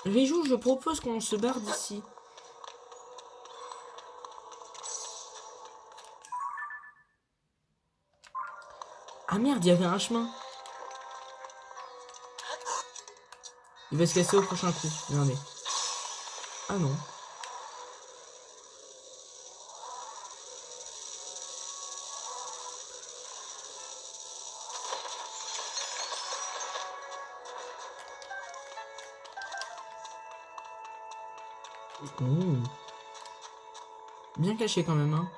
Rijou, je propose qu'on se barre d'ici. Ah merde, il y avait un chemin. Il va se casser au prochain coup. Regardez. Ah non. Oh. Bien caché quand même, hein.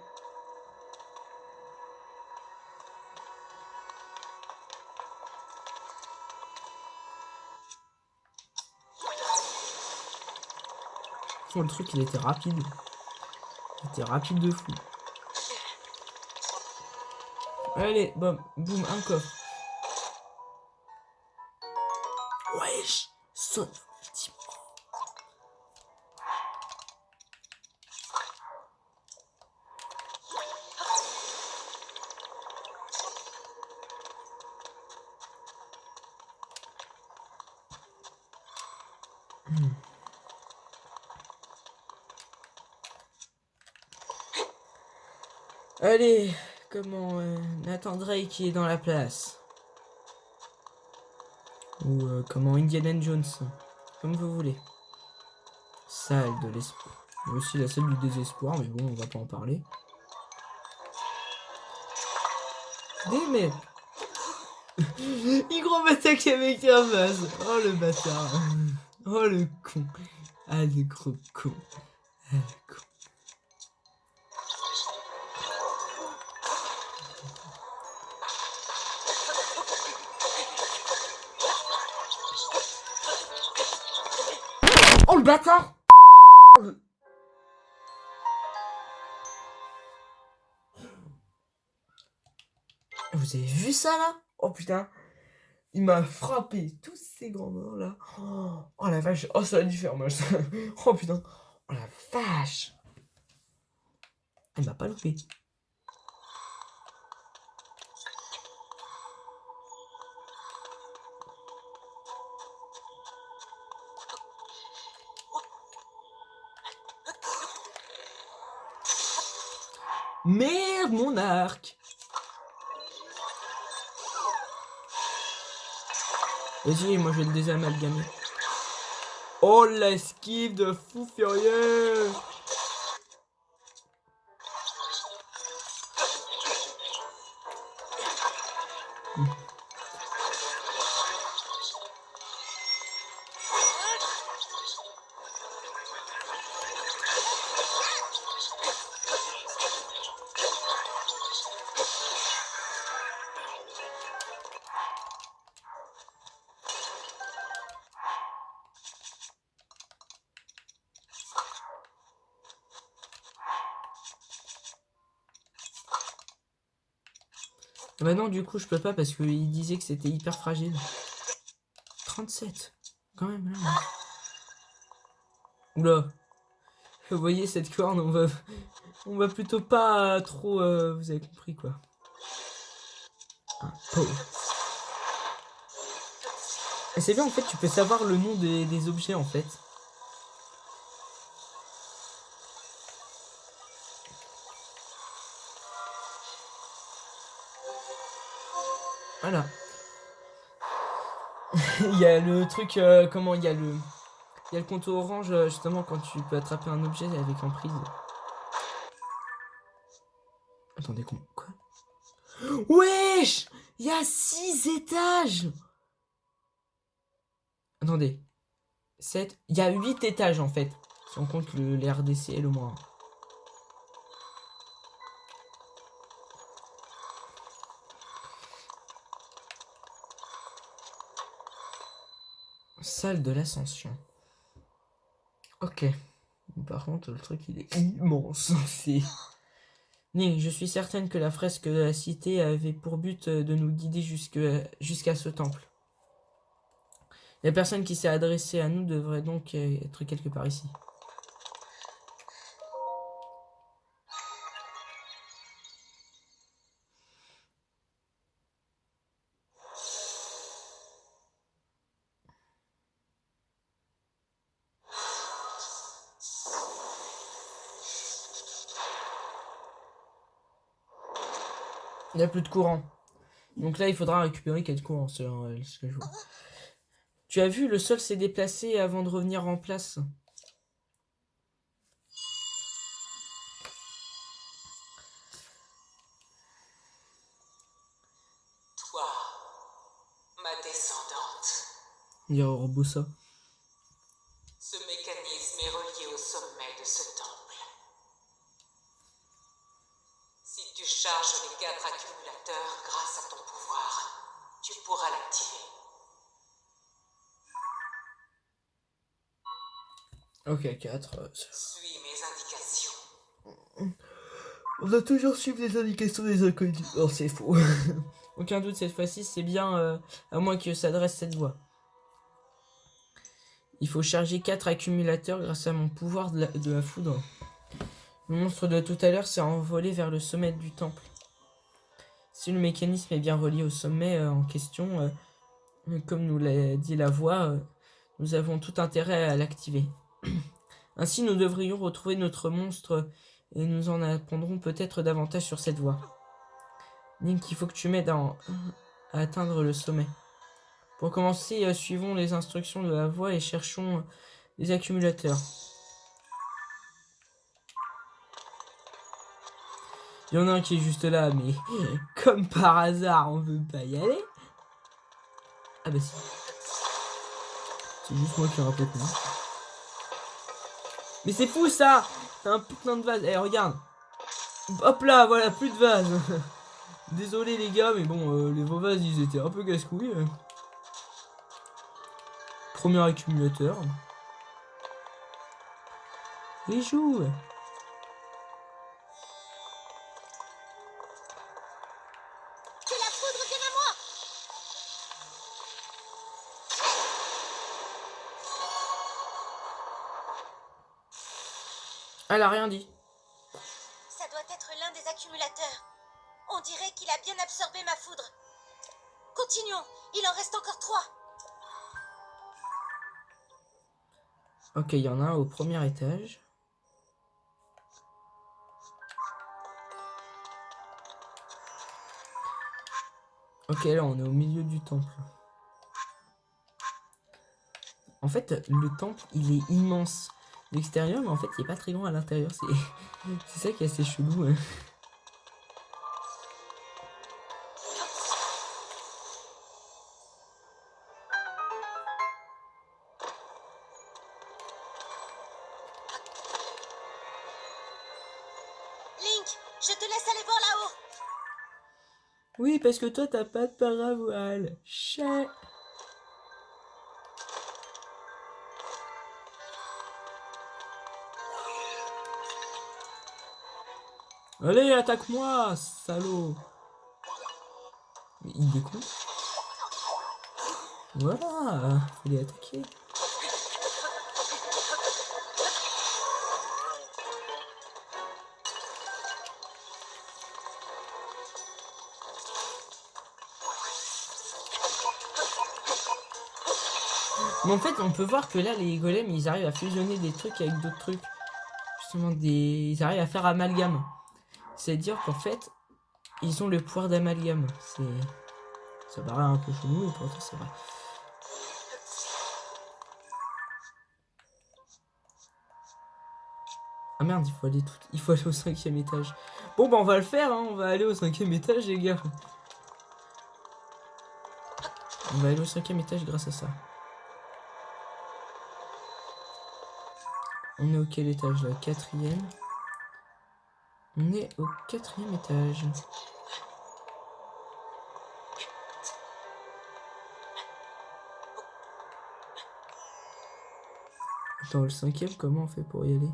Oh, le truc, il était rapide. Il était rapide de fou. Allez, boum, boum, un coffre. Wesh, sonne. Allez, comment Nathan Drake qui est dans la place. Ou comment Indiana Jones. Comme vous voulez. Salle de l'espoir. Il y a aussi la salle du désespoir, mais bon, on va pas en parler. Mais il gros m'attaque avec un vase. Oh le bâtard. Oh le con. Ah le gros con. Ah le con. Oh le bâtard. Vous avez vu ça là? Oh putain. Il m'a frappé tous ces grands morts là. Oh la vache. Oh ça a dû faire mal ça. Oh putain. Oh la vache. Elle m'a pas loupé. Merde mon arc. Vas-y, moi je vais le désamalgamer. Oh l'esquive de fou furieux. Bah non, du coup, je peux pas parce qu'il disait que c'était hyper fragile. 37. Quand même, là. Oula. Vous voyez, cette corne, on va plutôt pas trop... vous avez compris, quoi. Un pot. Et c'est bien, en fait, tu peux savoir le nom des objets, en fait. Voilà. Il y a le truc, comment il y a le... Il y a le contour orange, justement, quand tu peux attraper un objet avec emprise. Attendez, quoi? Wesh! Il y a 6 étages! Attendez. 7. Il y a 8 étages, en fait. Si on compte les RDC et le moins. Salle de l'ascension. Ok. Par contre, le truc, il est immense. C'est... Link, je suis certaine que la fresque de la cité avait pour but de nous guider jusqu'à ce temple. La personne qui s'est adressée à nous devrait donc être quelque part ici. Il n'y a plus de courant. Donc là, il faudra récupérer quelques courants, c'est ce que je vois. Tu as vu, le sol s'est déplacé avant de revenir en place. Toi, ma descendante, Il y a Robosa. ce mécanisme est relié au sommet de ce temple. Si tu charges les 4 accumulateurs grâce à ton pouvoir, tu pourras l'activer. Ok, 4. Suis mes indications. On doit toujours suivre les indications des inconnus. Oh, c'est faux. Aucun doute, cette fois-ci, c'est bien à moi que s'adresse cette voix. Il faut charger 4 accumulateurs grâce à mon pouvoir de la foudre. Le monstre de tout à l'heure s'est envolé vers le sommet du temple. Si le mécanisme est bien relié au sommet en question, comme nous l'a dit la voix, nous avons tout intérêt à l'activer. Ainsi, nous devrions retrouver notre monstre et nous en apprendrons peut-être davantage sur cette voie. Link, il faut que tu m'aides à atteindre le sommet. Pour commencer, suivons les instructions de la voix et cherchons les accumulateurs. Il y en a un qui est juste là, mais comme par hasard, on veut pas y aller. Ah bah si. C'est juste moi qui rappelle pas. Mais c'est fou ça. T'as un putain de vase. Eh regarde. Hop là, voilà, plus de vase. Désolé les gars, mais bon, les vos vases ils étaient un peu casse-couilles. Premier accumulateur. Il joue. Que la foudre vienne à moi! Elle a rien dit. Ça doit être l'un des accumulateurs. On dirait qu'il a bien absorbé ma foudre. Continuons, il en reste encore 3. Ok, il y en a un au premier étage. Ok, là on est au milieu du temple. En fait, le temple il est immense de l'extérieur, mais en fait il est pas très grand à l'intérieur. C'est ça qui est assez chelou. Link, je te laisse aller voir là-haut. Oui, parce que toi t'as pas de paravoile. Chais. Allez, attaque-moi, salaud. Mais il déconne. Voilà, faut les attaquer. Mais en fait, on peut voir que là, les golems, ils arrivent à fusionner des trucs avec d'autres trucs. Justement, ils arrivent à faire amalgame. C'est-à-dire qu'en fait, ils ont le pouvoir d'amalgame. Ça paraît un peu chelou, mais pourtant c'est vrai. Ah merde, il faut aller au 5e étage. Bon bah on va le faire, hein. On va aller au 5e étage les gars. On va aller au 5e étage grâce à ça. On est au quel étage là? 4e. On est au 4e étage. Dans le 5e, comment on fait pour y aller?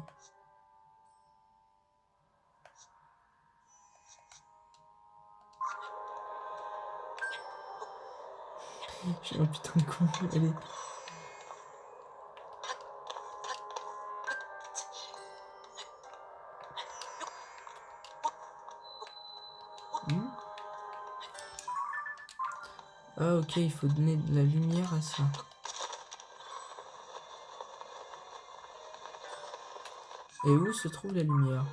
Je suis un putain de con. Allez. Ah ok, il faut donner de la lumière à ça. Et où se trouve la lumière?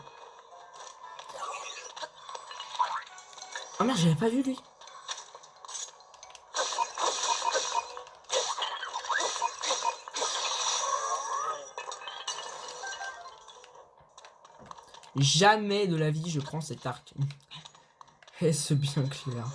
Oh merde, j'avais pas vu lui. Jamais de la vie je prends cet arc. Est-ce bien clair?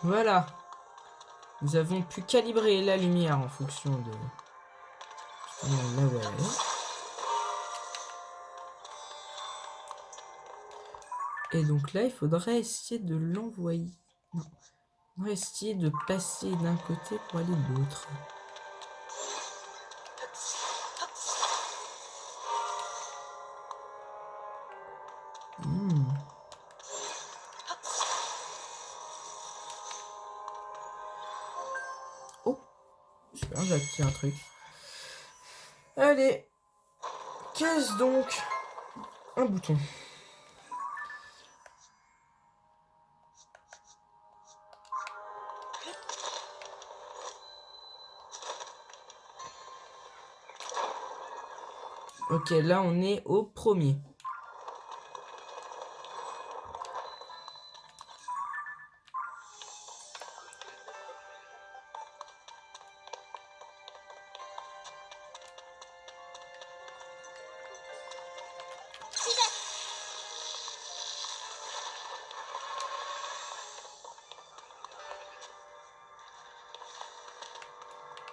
Voilà. Nous avons pu calibrer la lumière en fonction de là où elle est. Et donc là, il faudrait essayer de l'envoyer. Non. On va essayer de passer d'un côté pour aller de l'autre. Oh, super, j'ai activé un truc. Allez, qu'est-ce donc? Un bouton. Ok, là on est au premier.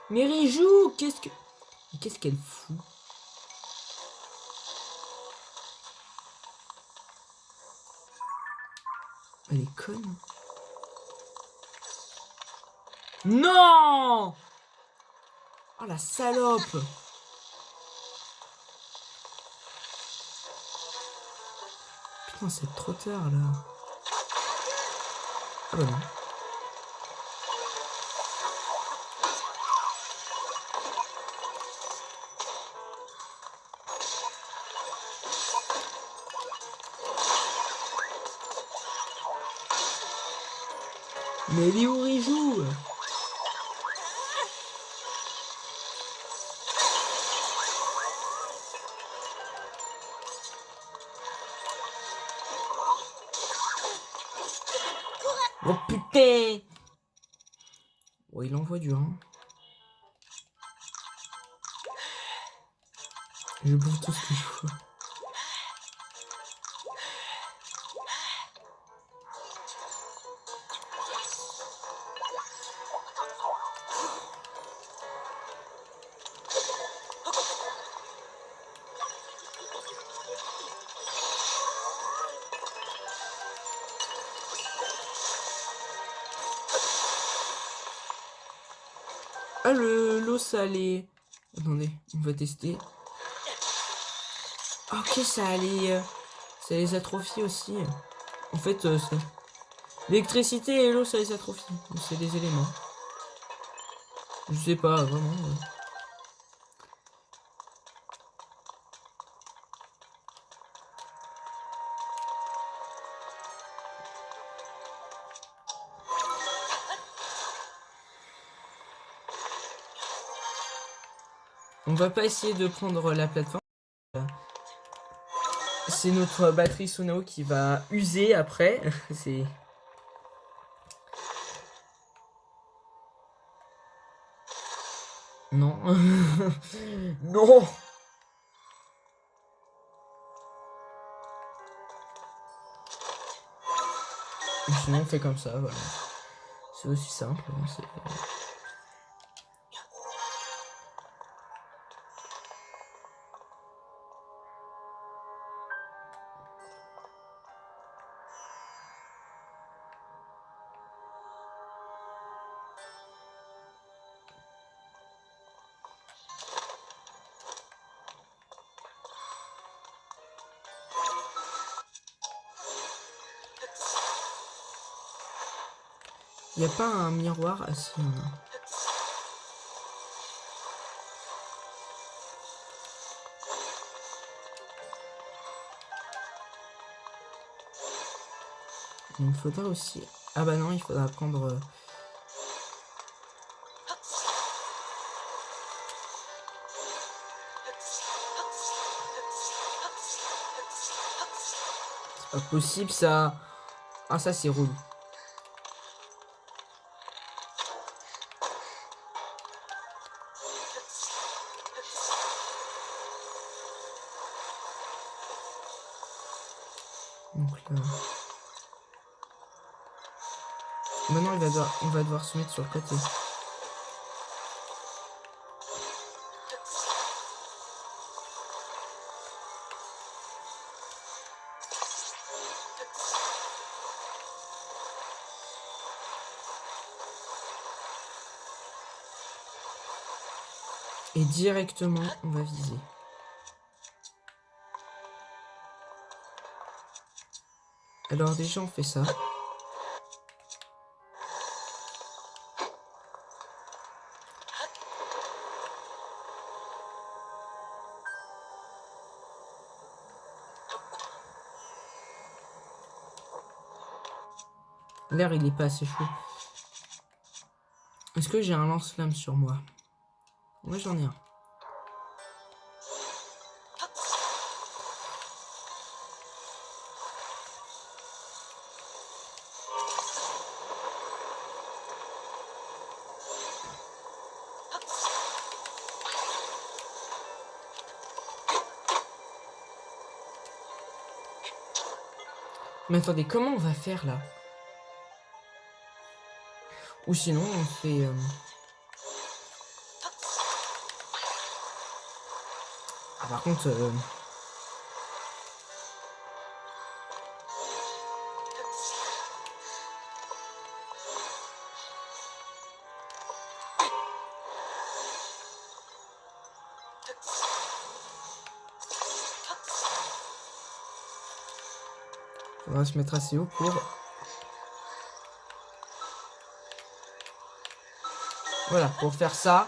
Mary joue. Qu'est-ce qu'elle fout? Elle est conne. Non! Oh la salope! Putain, c'est trop tard là. Ah bah non. Mais Liuri joue. Oh putain! Oh, il envoie du hein. Je bouffe tout ce que je vois. Ah, l'eau salée. Attendez, on va tester. Ok, ça les atrophie aussi. En fait, l'électricité et l'eau, ça les atrophie. C'est des éléments. Je sais pas, vraiment. On va pas essayer de prendre la plateforme. C'est notre batterie Sonao qui va user après. C'est... Non. Non. Sinon on fait comme ça, voilà. C'est aussi simple. Hein, c'est... Y a pas un miroir? Ah si, il y en a. Il faudra aussi... Ah bah non, il faudra prendre... C'est pas possible ça. Ah ça c'est relou. Donc là... Maintenant on va devoir se mettre sur le côté. Et directement on va viser. Alors déjà on fait ça. L'air il est pas assez chaud. Est-ce que j'ai un lance-flamme sur moi? Moi j'en ai un. Mais attendez, comment on va faire là? Ou sinon on fait... Ah par contre... On va se mettre assez haut pour... Voilà, pour faire ça.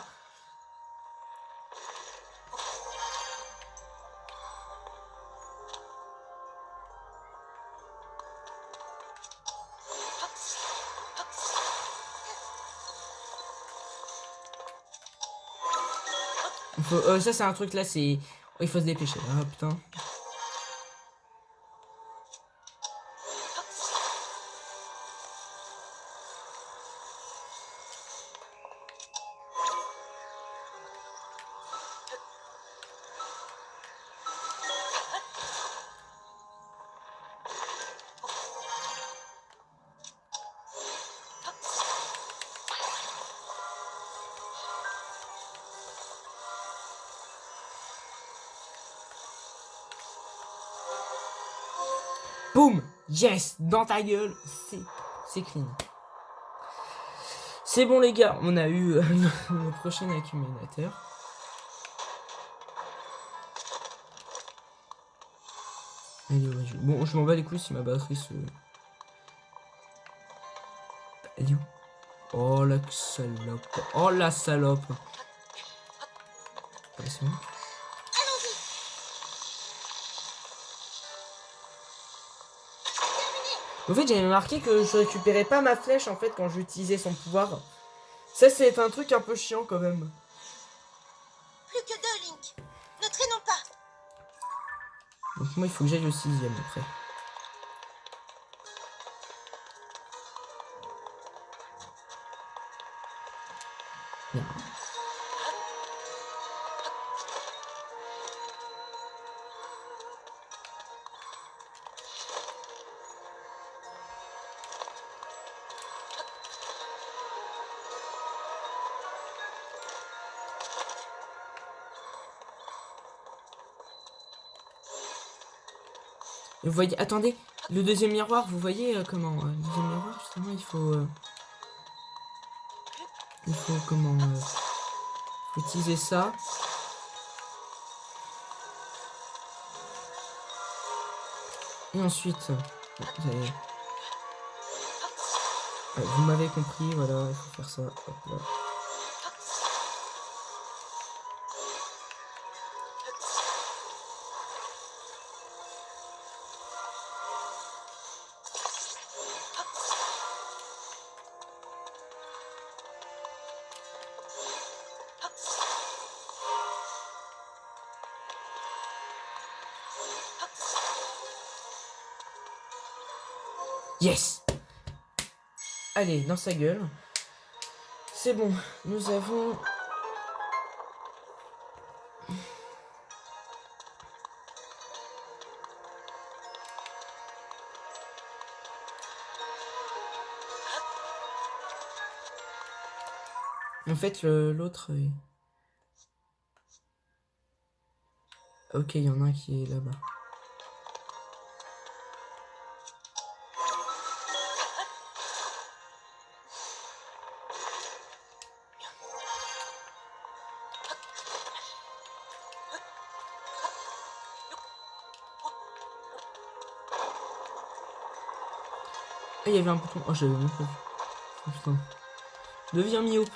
Il faut, ça c'est un truc là, c'est... Il faut se dépêcher. Ah putain. Boum! Yes! Dans ta gueule! C'est clean. C'est bon les gars, on a eu le prochain accumulateur. Allez, ouais, bon, je m'en bats les couilles si ma batterie se... Elle est où? Oh la salope. Oh la salope. Ouais, c'est bon. En fait, j'avais remarqué que je récupérais pas ma flèche en fait quand j'utilisais son pouvoir. Ça, c'est un truc un peu chiant quand même. Plus que deux, Link. Ne traînons pas. Donc moi il faut que j'aille au 6ème après. Bien. Vous voyez, attendez, le deuxième miroir, vous voyez comment le deuxième miroir, justement, il faut comment faut utiliser ça. Et ensuite, vous m'avez compris, voilà, il faut faire ça. Hop là. Yes! Allez, dans sa gueule. C'est bon, nous avons... En fait, l'autre... Ok, il y en a un qui est là-bas. Ah, il y avait un bouton. Oh, j'avais même pas vu. Oh, putain. Deviens myope.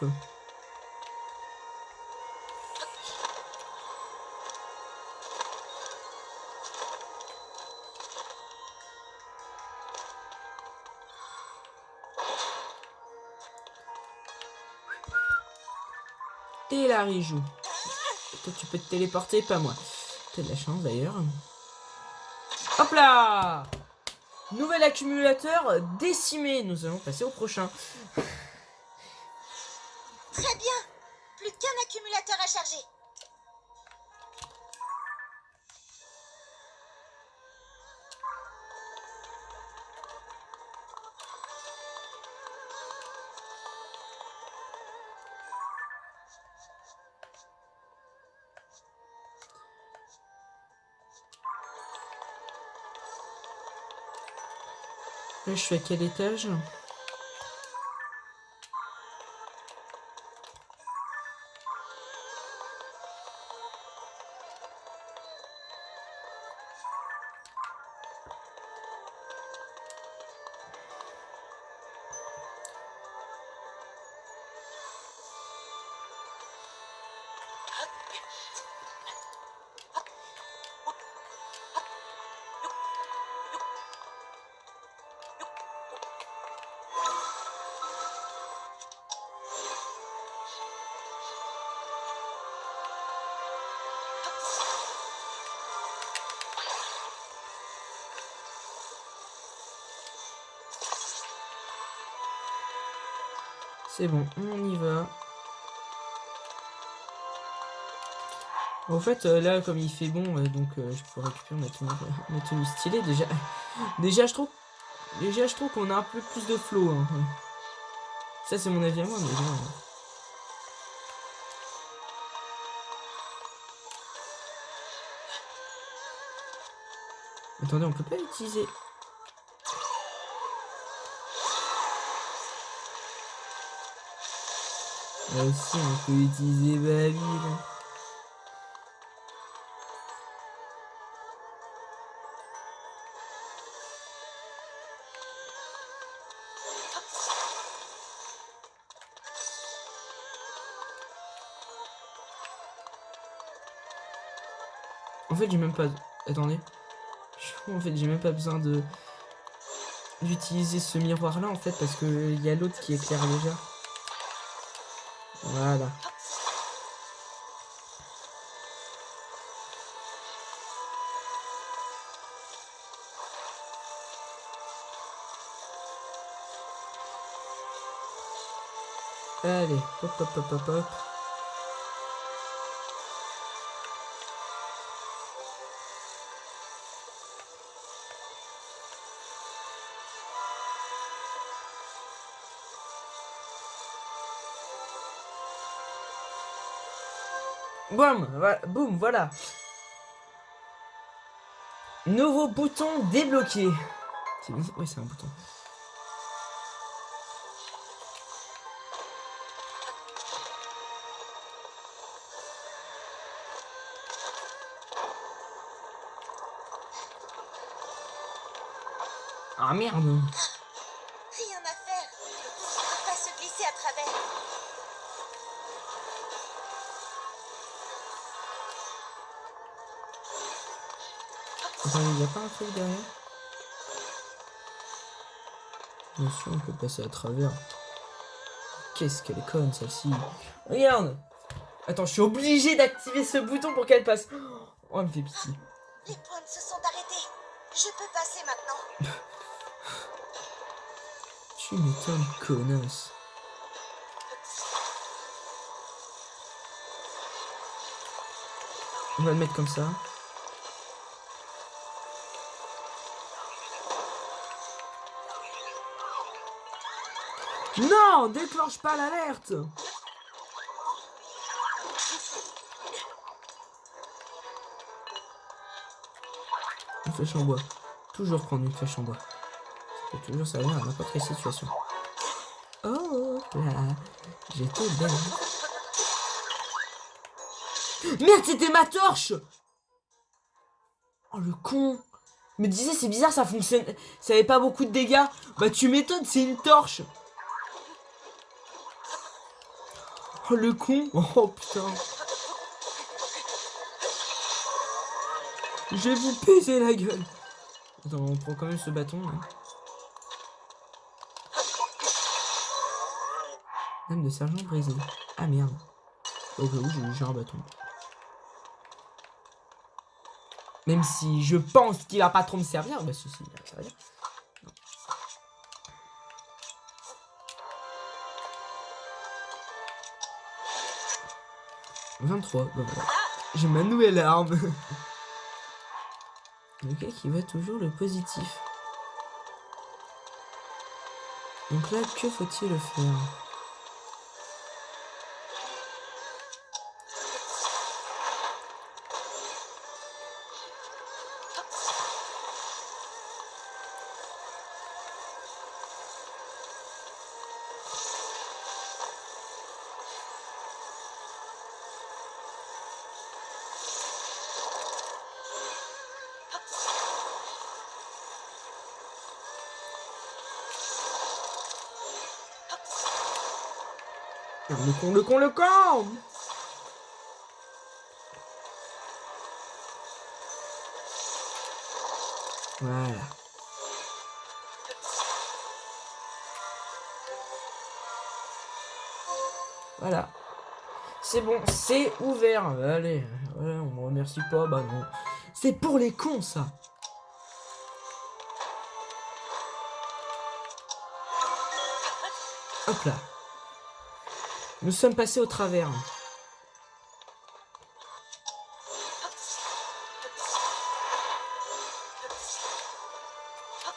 T'es la Rijou. Toi, tu peux te téléporter, pas moi. T'as de la chance d'ailleurs. Hop là! Nouvel accumulateur décimé. Nous allons passer au prochain. Très bien. Plus qu'un accumulateur à charger. Là, je suis à quel étage? C'est bon, on y va. En fait, là, comme il fait bon, donc je peux récupérer ma tenue stylée. Déjà, je trouve qu'on a un peu plus de flow. Hein. Ça, c'est mon avis à moi, mais bon. Attendez, on peut pas utiliser. Ah, si, on peut utiliser Baby là. En fait, j'ai même pas. Attendez. En fait, j'ai même pas besoin de d'utiliser ce miroir là en fait parce que il y a l'autre qui éclaire déjà. Voilà. Allez, hop, hop, hop, hop, hop. Boum, voilà. Nouveau bouton débloqué. C'est bien, ouais, c'est un bouton. Ah merde. Rien à faire. On ne peut pas se glisser à travers. Attendez, il n'y a pas un truc derrière? Bien sûr, on peut passer à travers. Qu'est-ce qu'elle est conne, celle-ci. Regarde. Attends, je suis obligé d'activer ce bouton pour qu'elle passe. Oh, elle me fait pitié. Les pointes se sont arrêtées. Je peux passer maintenant. Tu m'étonnes, connasse. On va le mettre comme ça. Non, déclenche pas l'alerte. Une flèche en bois. Toujours prendre une flèche en bois. Ça peut toujours servir à n'importe quelle situation. Oh là, j'étais belle. Merde, c'était ma torche. Oh le con. Je me disais c'est bizarre, ça fonctionne. Ça avait pas beaucoup de dégâts. Bah tu m'étonnes, c'est une torche. Oh le con. Oh putain. Je vais vous péter la gueule. Attends, on prend quand même ce bâton là. Lame de sergent brisée. Ah merde. Au cas où j'ai un bâton. Même si je pense qu'il va pas trop me servir. Bah si, il va me servir. 23, bah voilà. J'ai ma nouvelle arme. Ok, qui va toujours le positif. Donc là, que faut-il faire? Le con. Voilà. Voilà. C'est bon, c'est ouvert. Allez, voilà, on me remercie pas, bah non. C'est pour les cons, ça. Hop là. Nous sommes passés au travers.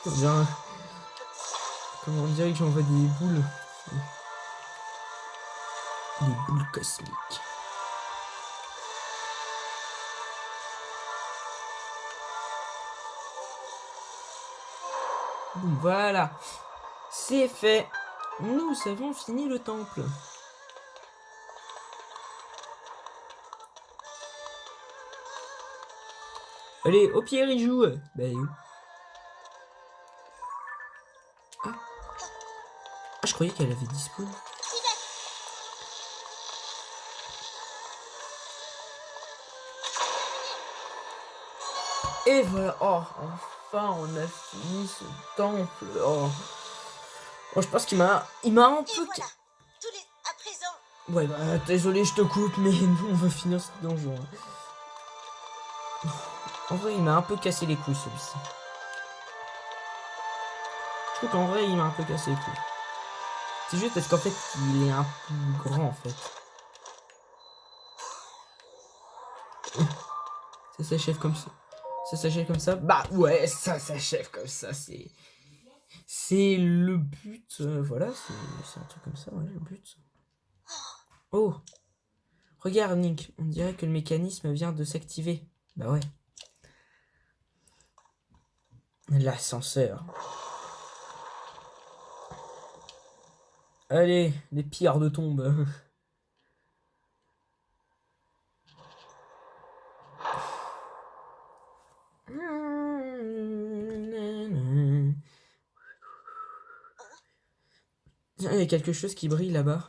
Bien. Comment on dirait que j'envoie des boules. Des boules cosmiques. Bon, voilà. C'est fait. Nous avons fini le temple. Allez, au Pierre, il joue. Bah, il est où? Ah, je croyais qu'elle avait dispo. Et voilà. Oh, enfin, on a fini ce temple. Oh, je pense qu'il m'a un peu... Voilà. À présent, Ouais, bah, désolé, je te coupe, mais nous, on va finir ce donjon. En vrai, il m'a un peu cassé les couilles, celui-ci. Je trouve qu'en vrai, il m'a un peu cassé les couilles. C'est juste parce qu'en fait, il est un peu grand, en fait. Ça s'achève comme ça. Ça s'achève comme ça. Bah ouais, ça s'achève comme ça. C'est le but. Voilà, c'est un truc comme ça, ouais, le but. Oh, regarde, Nick. On dirait que le mécanisme vient de s'activer. Bah ouais. L'ascenseur. Allez, les pillards de tombe. Tiens, il y a quelque chose qui brille là-bas.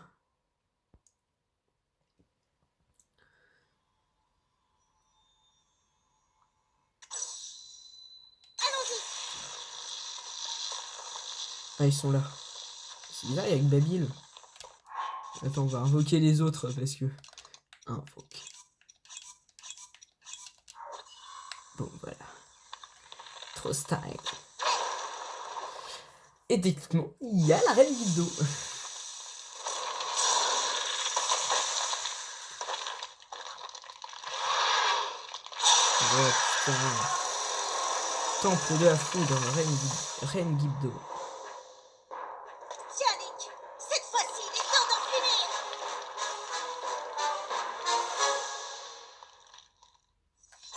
Ah, ils sont là. C'est bizarre, il y a que Babil. Attends, on va invoquer les autres parce que... Invoque. Bon, voilà. Trop style. Et techniquement, il y a la reine Guildo. Oh putain. Temple de la foudre, reine Guildo. Tiens, Nick, cette fois-ci, il est temps d'en finir.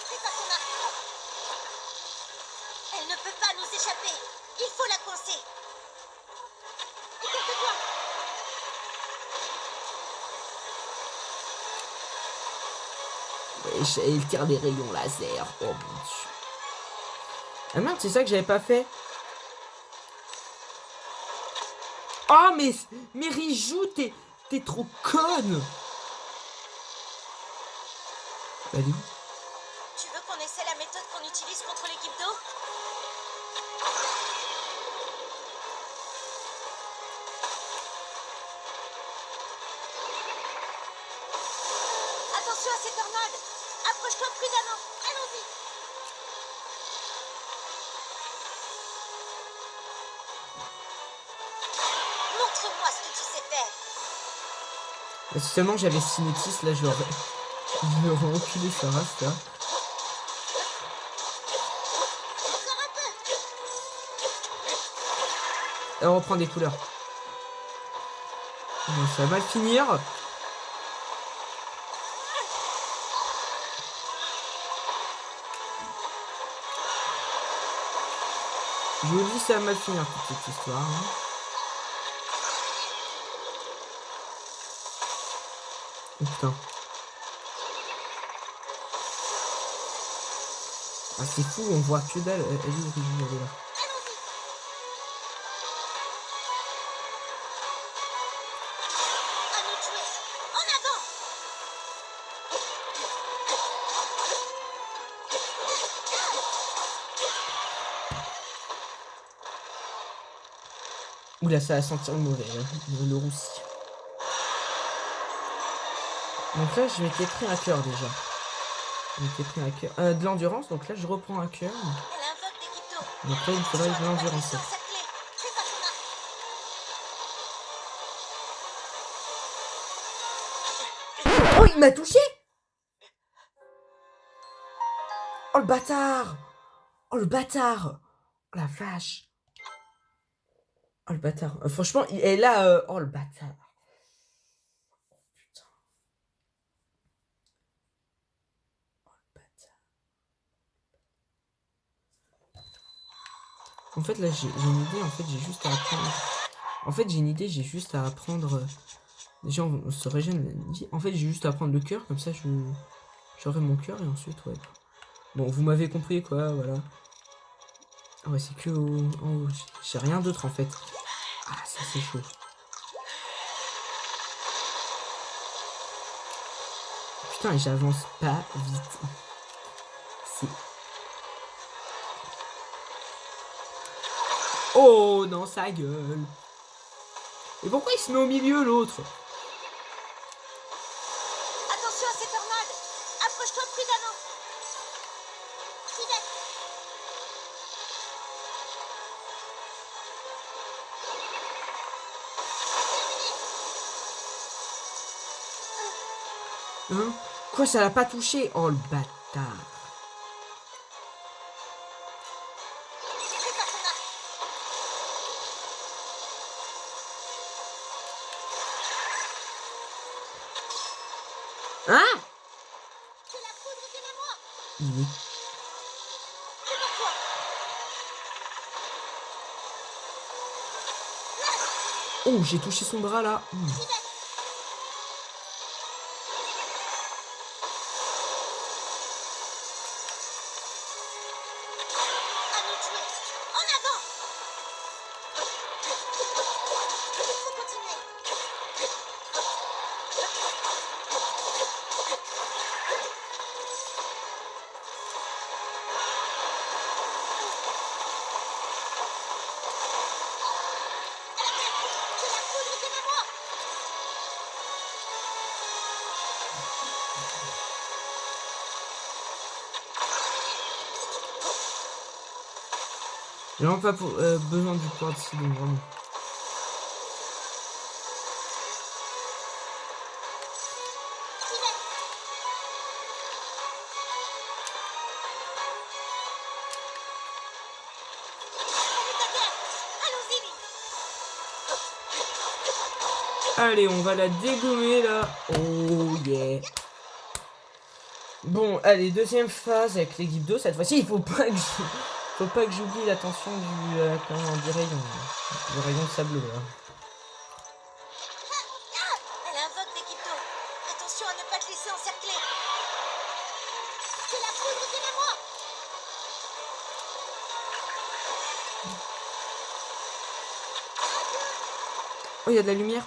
Prépare ton arc. Elle ne peut pas nous échapper. Il faut la coincer. Écarte-toi. Et il tire des rayons laser. Oh mon dieu. Ah merde, c'est ça que j'avais pas fait. Oh mais Rijou, t'es trop conne. Allez. Tu veux qu'on essaie la méthode qu'on utilise contre l'équipe d'eau? Attention à ces tornades. Approche-toi prudemment. Allons-y. Montre-moi ce que tu sais faire. Si seulement j'avais Cinétis, là j'aurais enculé sa race là. Encore un peu. Et on reprend des couleurs. Bon, ça va mal finir. Je vous dis, ça va mal finir toute cette histoire. Hein. Oh putain. Ah, c'est fou, on voit que dalle. Elle est où, Rijou, elle est là. À nous de jouer. En avant. Oula, ça va sentir le mauvais, hein, le roussi. Donc là, je m'étais pris un cœur déjà. Je m'étais pris un cœur. De l'endurance, donc là, je reprends un cœur. Elle invoque l'équipe d'eau. Donc là, il me faudrait de l'endurance. Sur cette clé. Prépare ton arc. Oh, il m'a touché! Oh, le bâtard! Oh, le bâtard! Oh, la vache! Oh, le bâtard. Franchement, il est là. Oh, le bâtard. Oh, putain. Oh, le bâtard. En fait, là, j'ai une idée. En fait, j'ai juste à apprendre. En fait, j'ai une idée. J'ai juste à apprendre. Déjà, on se régène. En fait, j'ai juste à prendre le cœur. Comme ça, j'aurai mon cœur. Et ensuite, ouais. Bon, vous m'avez compris, quoi. Voilà. Ah ouais, c'est que en haut. J'ai rien d'autre, en fait. Ah, ça, c'est chaud. Putain, et j'avance pas vite. C'est... Oh, dans sa gueule. Et pourquoi il se met au milieu, l'autre? Attention à ces tornades. Approche-toi prudemment. Fidèle. Hein? Quoi, ça l'a pas touché? Oh, le bâtard. Prépare ton arc. Hein? Que la foudre vienne à moi. Il est... Prépare-toi. Oh, j'ai touché son bras, là. J'y vais. À nous de jouer. En avant. Faut continuer. Que la foudre vienne à moi. J'ai vraiment pas besoin du pouvoir de Sidon, vraiment. J'y vais. Allez, ta gueule. Allons-y. Allez, on va la dégommer, là. Oh, yeah. Bon, allez, deuxième phase avec l'équipe d'eau. Cette fois-ci, il faut pas que j'oublie l'attention du rayon. Du rayon sableux, là. Elle invoque l'équipe d'eau. Attention à ne pas te laisser encercler. Que la foudre vienne à moi. Oh, il y a de la lumière.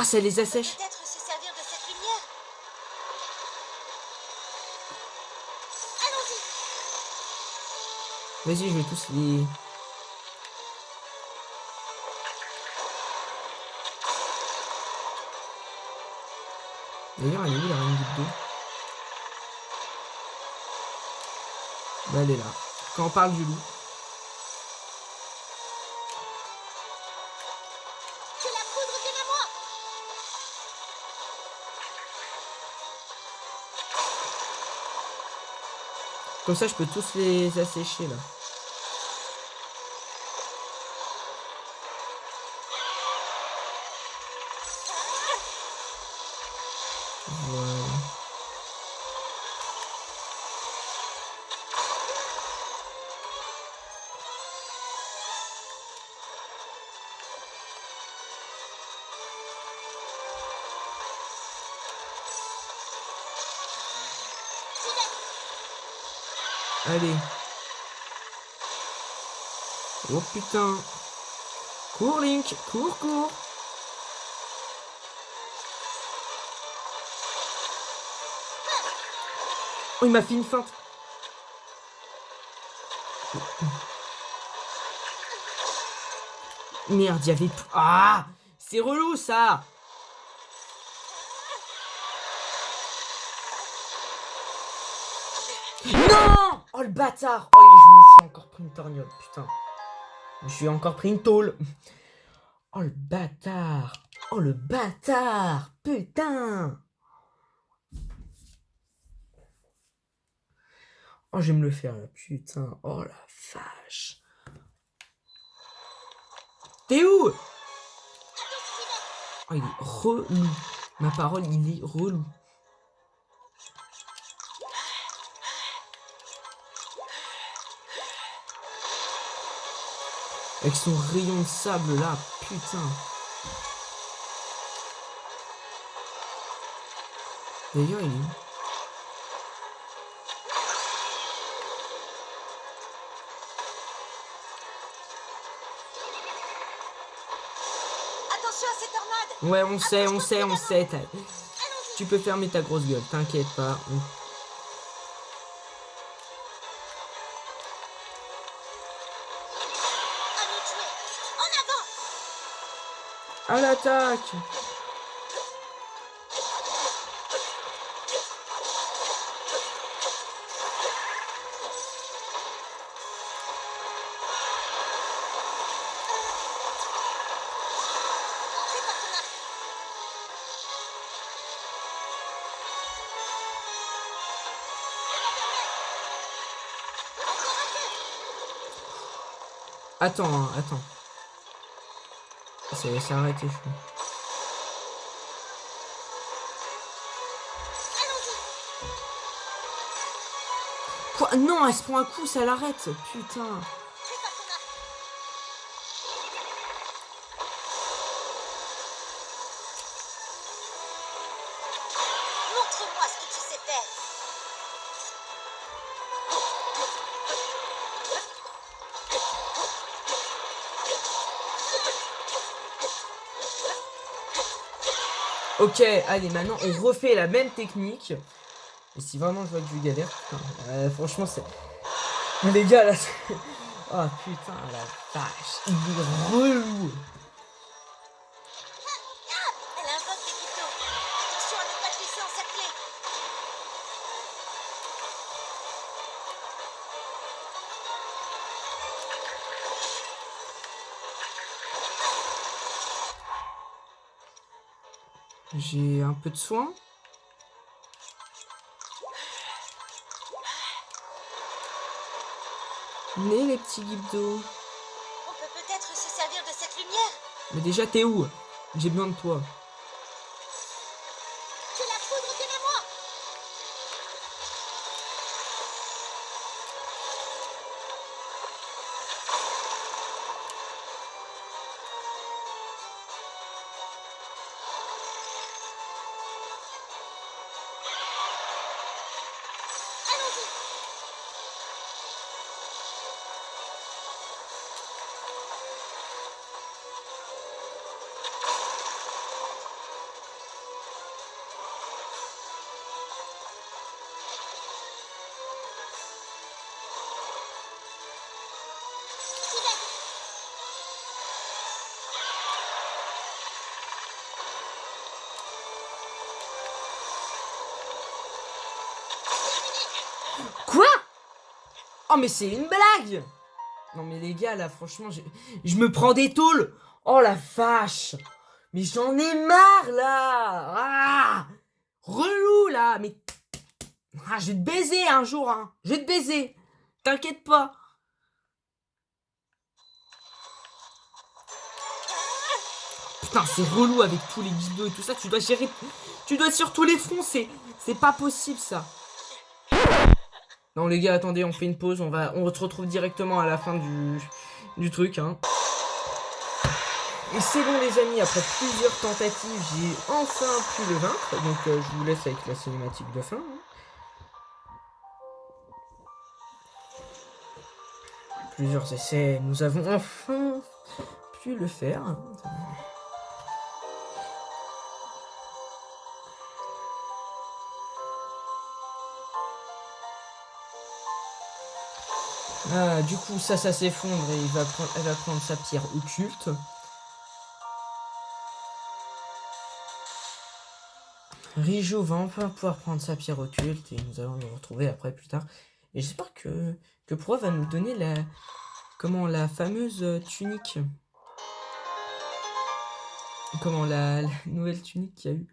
Ah, ça les assèche. Peut-être se servir de cette lumière. Allons-y. Vas-y, je vais tous les... D'ailleurs, elle est où la reine d'eau? Bah, elle est là. Quand on parle du loup. Que la foudre vienne à moi. Comme ça, je peux tous les assécher, là. Voilà. J'y vais. Allez. Oh putain. Cours, Link. Cours, cours. Oh, il m'a fait une feinte. Merde, il y avait... Ah, c'est relou, ça. Non. Oh, le bâtard. Oh, je me suis encore pris une torgnole, putain. Je me suis encore pris une tôle. Oh, le bâtard. Oh, le bâtard. Putain. Oh, je vais me le faire, là. Putain. Oh, la vache. T'es où? Oh, il est relou. Ma parole, il est relou. Avec son rayon de sable, là. Putain. D'ailleurs, il est où? Attention à ces tornades. Ouais, on sait. Tu peux fermer ta grosse gueule, t'inquiète pas. À nous de jouer. En avant. À l'attaque. Prépare ton arc. Attends, hein, attends. Ça s'est arrêté, je crois. Quoi? Non, elle se prend un coup, ça l'arrête. Putain. Prépare ton arc. Montre-moi ce que tu sais faire. Ok, allez, maintenant on refait la même technique. Et si vraiment je vois que je galère, putain, franchement c'est... Les gars là, c'est... Oh putain, la vache, il est relou. Elle invoque des couteaux. Attention à ne pas te laisser encercler. J'ai un peu de soin. Venez les petits guibdos. On peut peut-être se servir de cette lumière. Mais déjà t'es où? J'ai besoin de toi. Que la foudre vienne à moi. Allons-y. J'y vais. Quoi? Oh mais c'est une blague. Non mais les gars là franchement je me prends des tôles. Oh la vache. Mais j'en ai marre là. Ah, relou là. Mais ah, je vais te baiser un jour hein. Je vais te baiser. T'inquiète pas. Putain c'est relou avec tous les guides et tout ça. Tu dois gérer. Tu dois être sur tous les fronts. C'est pas possible ça. Non les gars attendez on fait une pause. On se retrouve directement à la fin du truc hein. Et c'est bon les amis, après plusieurs tentatives, j'ai enfin pu le vaincre. Donc je vous laisse avec la cinématique de fin. Hein. Plusieurs essais, nous avons enfin pu le faire. Ah, du coup ça s'effondre et elle va prendre sa pierre occulte. Rijou va enfin pouvoir prendre sa pierre occulte et nous allons nous retrouver après plus tard. Et j'espère que Proa va nous donner la fameuse tunique. Comment la nouvelle tunique qu'il y a eu.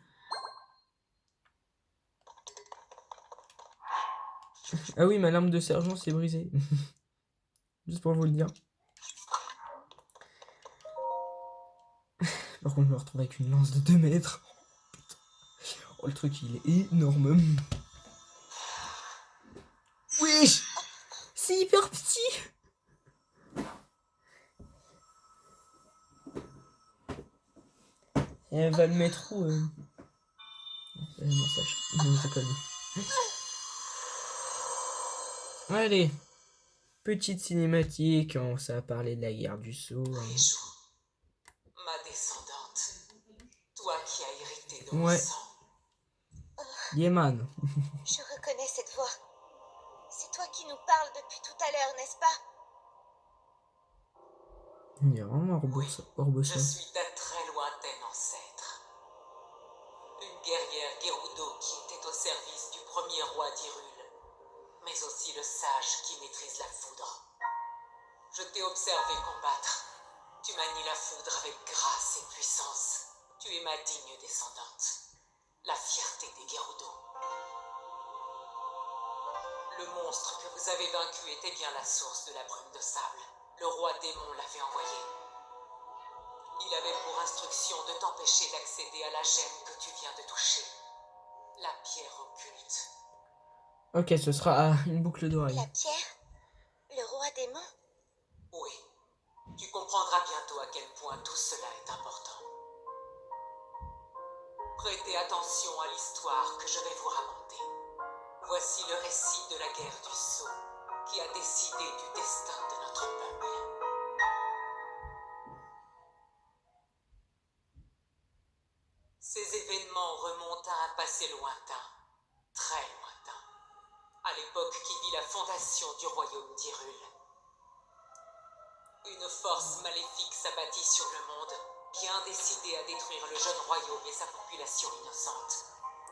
Ah oui, ma lampe de sergent s'est brisée. Juste pour vous le dire. Par contre, je me retrouve avec une lance de 2 mètres. Oh, le truc, il est énorme. Wesh! C'est hyper petit! Et elle va le mettre où non, je déconne. Allez, petite cinématique, ça a parlé de la guerre du sceau. Rijou, ma descendante, toi qui as hérité de Ouais. mon sang. Yeman. Je reconnais cette voix. C'est toi qui nous parles depuis tout à l'heure, n'est-ce pas? Il y a vraiment Je suis ta très lointaine ancêtre. Une guerrière Gerudo qui était au service du premier roi d'Hyrule, mais aussi le sage qui maîtrise la foudre. Je t'ai observé combattre. Tu manies la foudre avec grâce et puissance. Tu es ma digne descendante. La fierté des Gerudo. Le monstre que vous avez vaincu était bien la source de la brume de sable. Le roi démon l'avait envoyé. Il avait pour instruction de t'empêcher d'accéder à la gemme que tu viens de toucher. La pierre occulte. Ok, ce sera une boucle d'oreille. La pierre? Le roi démon? Oui. Tu comprendras bientôt à quel point tout cela est important. Prêtez attention à l'histoire que je vais vous raconter. Voici le récit de la guerre du Sceau, qui a décidé du destin de notre peuple. Ces événements remontent à un passé lointain, très lointain, à l'époque qui vit la fondation du royaume d'Hyrule. Une force maléfique s'abattit sur le monde, bien décidé à détruire le jeune royaume et sa population innocente,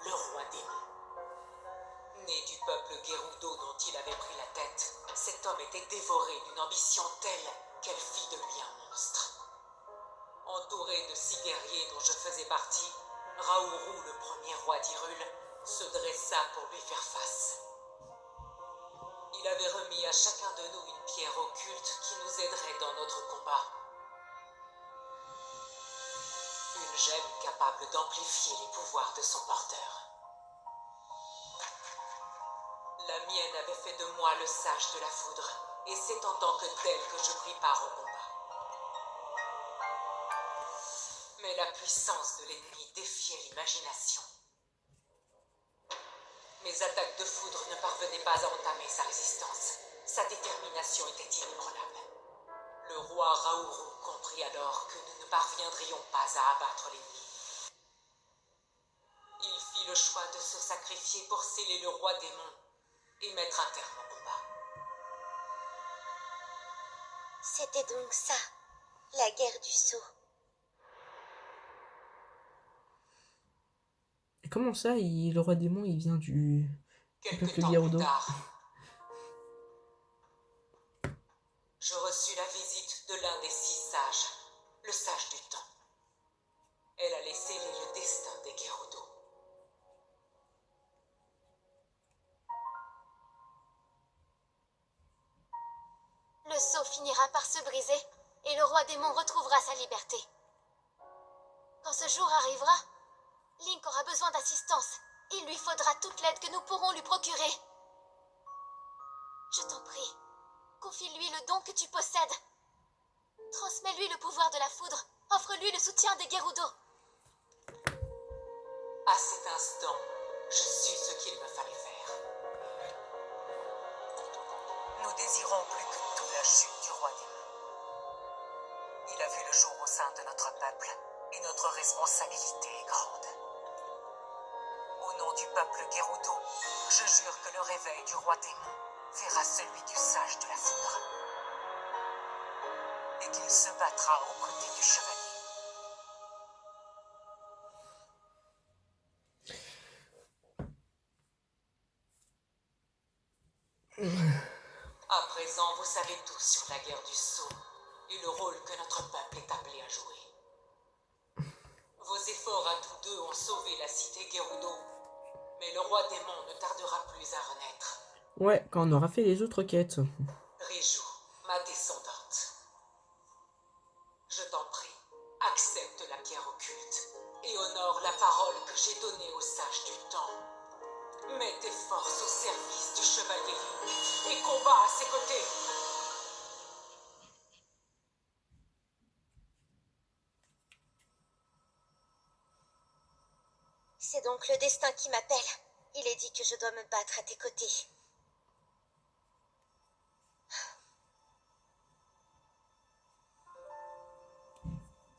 le roi démon. Né du peuple Gerudo dont il avait pris la tête, cet homme était dévoré d'une ambition telle qu'elle fit de lui un monstre. Entouré de 6 guerriers dont je faisais partie, Raouru, le premier roi d'Hyrule, se dressa pour lui faire face. Il avait remis à chacun de nous une pierre occulte qui nous aiderait dans notre combat. Une gemme capable d'amplifier les pouvoirs de son porteur. La mienne avait fait de moi le sage de la foudre, et c'est en tant que tel que je pris part au combat. Mais la puissance de l'ennemi défiait l'imagination. Mes attaques de foudre ne parvenaient pas à entamer sa résistance. Sa détermination était inébranlable. Le roi Raouru comprit alors que nous ne parviendrions pas à abattre l'ennemi. Il fit le choix de se sacrifier pour sceller le roi démon et mettre un terme au combat. C'était donc ça, la guerre du Sceau. Et comment ça, le roi démon, il vient du Quelque peuple temps Gerudo? plus tard, je reçus la visite de l'un des 6 sages, le sage du temps. Elle allait sceller le destin des Gerudo. Le sceau finira par se briser et le roi démon retrouvera sa liberté. Quand ce jour arrivera, Link aura besoin d'assistance. Il lui faudra toute l'aide que nous pourrons lui procurer. Je t'en prie, confie-lui le don que tu possèdes. Transmets-lui le pouvoir de la foudre. Offre-lui le soutien des Gerudo. À cet instant, je sus ce qu'il me fallait faire. Nous désirons plus que tout la chute du roi démon. Il a vu le jour au sein de notre peuple, et notre responsabilité est grande. Au nom du peuple Gerudo, je jure que le réveil du roi démon verra celui du sage de la foudre. Et qu'il se battra aux côtés du chevalier. À présent, vous savez tout sur la guerre du Sceau et le rôle que notre peuple est appelé à jouer. Vos efforts à tous deux ont sauvé la cité Gerudo, mais le roi démon ne tardera plus à renaître. Ouais, quand on aura fait les autres quêtes. Rijou, ma descendante. Je t'en prie, accepte la pierre occulte et honore la parole que j'ai donnée au sage du temps. Mets tes forces au service du chevalier et combat à ses côtés. C'est donc le destin qui m'appelle. Il est dit que je dois me battre à tes côtés.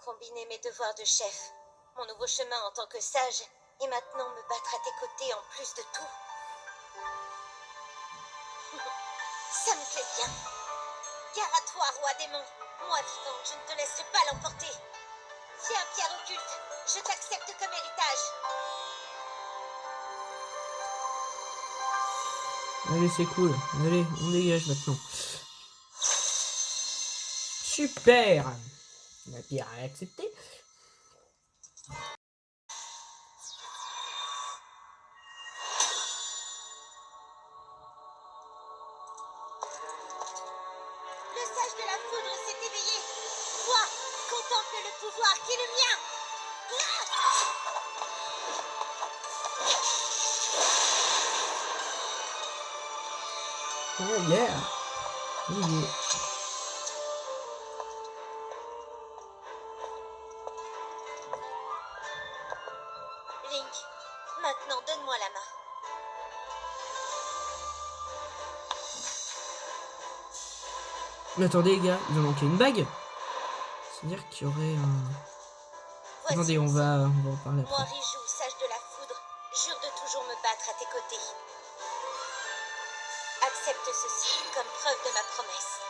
Combiner mes devoirs de chef, mon nouveau chemin en tant que sage, et maintenant me battre à tes côtés en plus de tout. Ça me plaît bien. Gare à toi, roi démon. Moi vivante, je ne te laisserai pas l'emporter. Tiens, pierre occulte, je t'accepte comme héritage. Allez, c'est cool. Allez, on dégage maintenant. Super. La pierre a accepté. Le Le sage de la foudre s'est éveillé. Vois, contemple le pouvoir qui est le mien. Oh yeah. Oh yeah. Link, maintenant donne-moi la main. Mais attendez les gars, il va manquer une bague. C'est-à-dire qu'il y aurait un... Voici. Attendez, on va en parler Moi, après. Rijou, sage de la foudre, jure de toujours me battre à tes côtés. Accepte ceci comme preuve de ma promesse.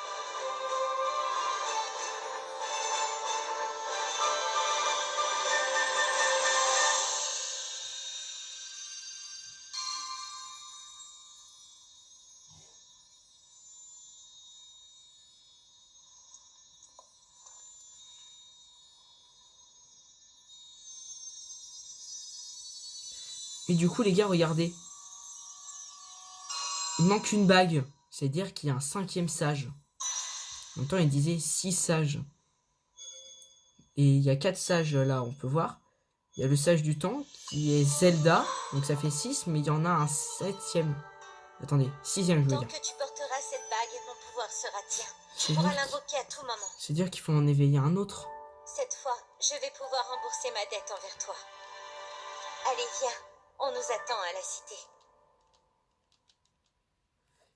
Et du coup les gars, regardez. Il manque une bague. C'est-à-dire qu'il y a un 5e sage. En même temps, il disait 6 sages. Et il y a 4 sages là, on peut voir. Il y a le sage du temps qui est Zelda. Donc ça fait 6, mais il y en a un 7e. Attendez, 6e je veux Tant dire. que tu porteras cette bague, mon pouvoir sera tien. Tu pourras l'invoquer à tout moment. C'est-à-dire qu'il faut en éveiller un autre. Cette fois, je vais pouvoir rembourser ma dette envers toi. Allez, viens. On nous attend à la cité.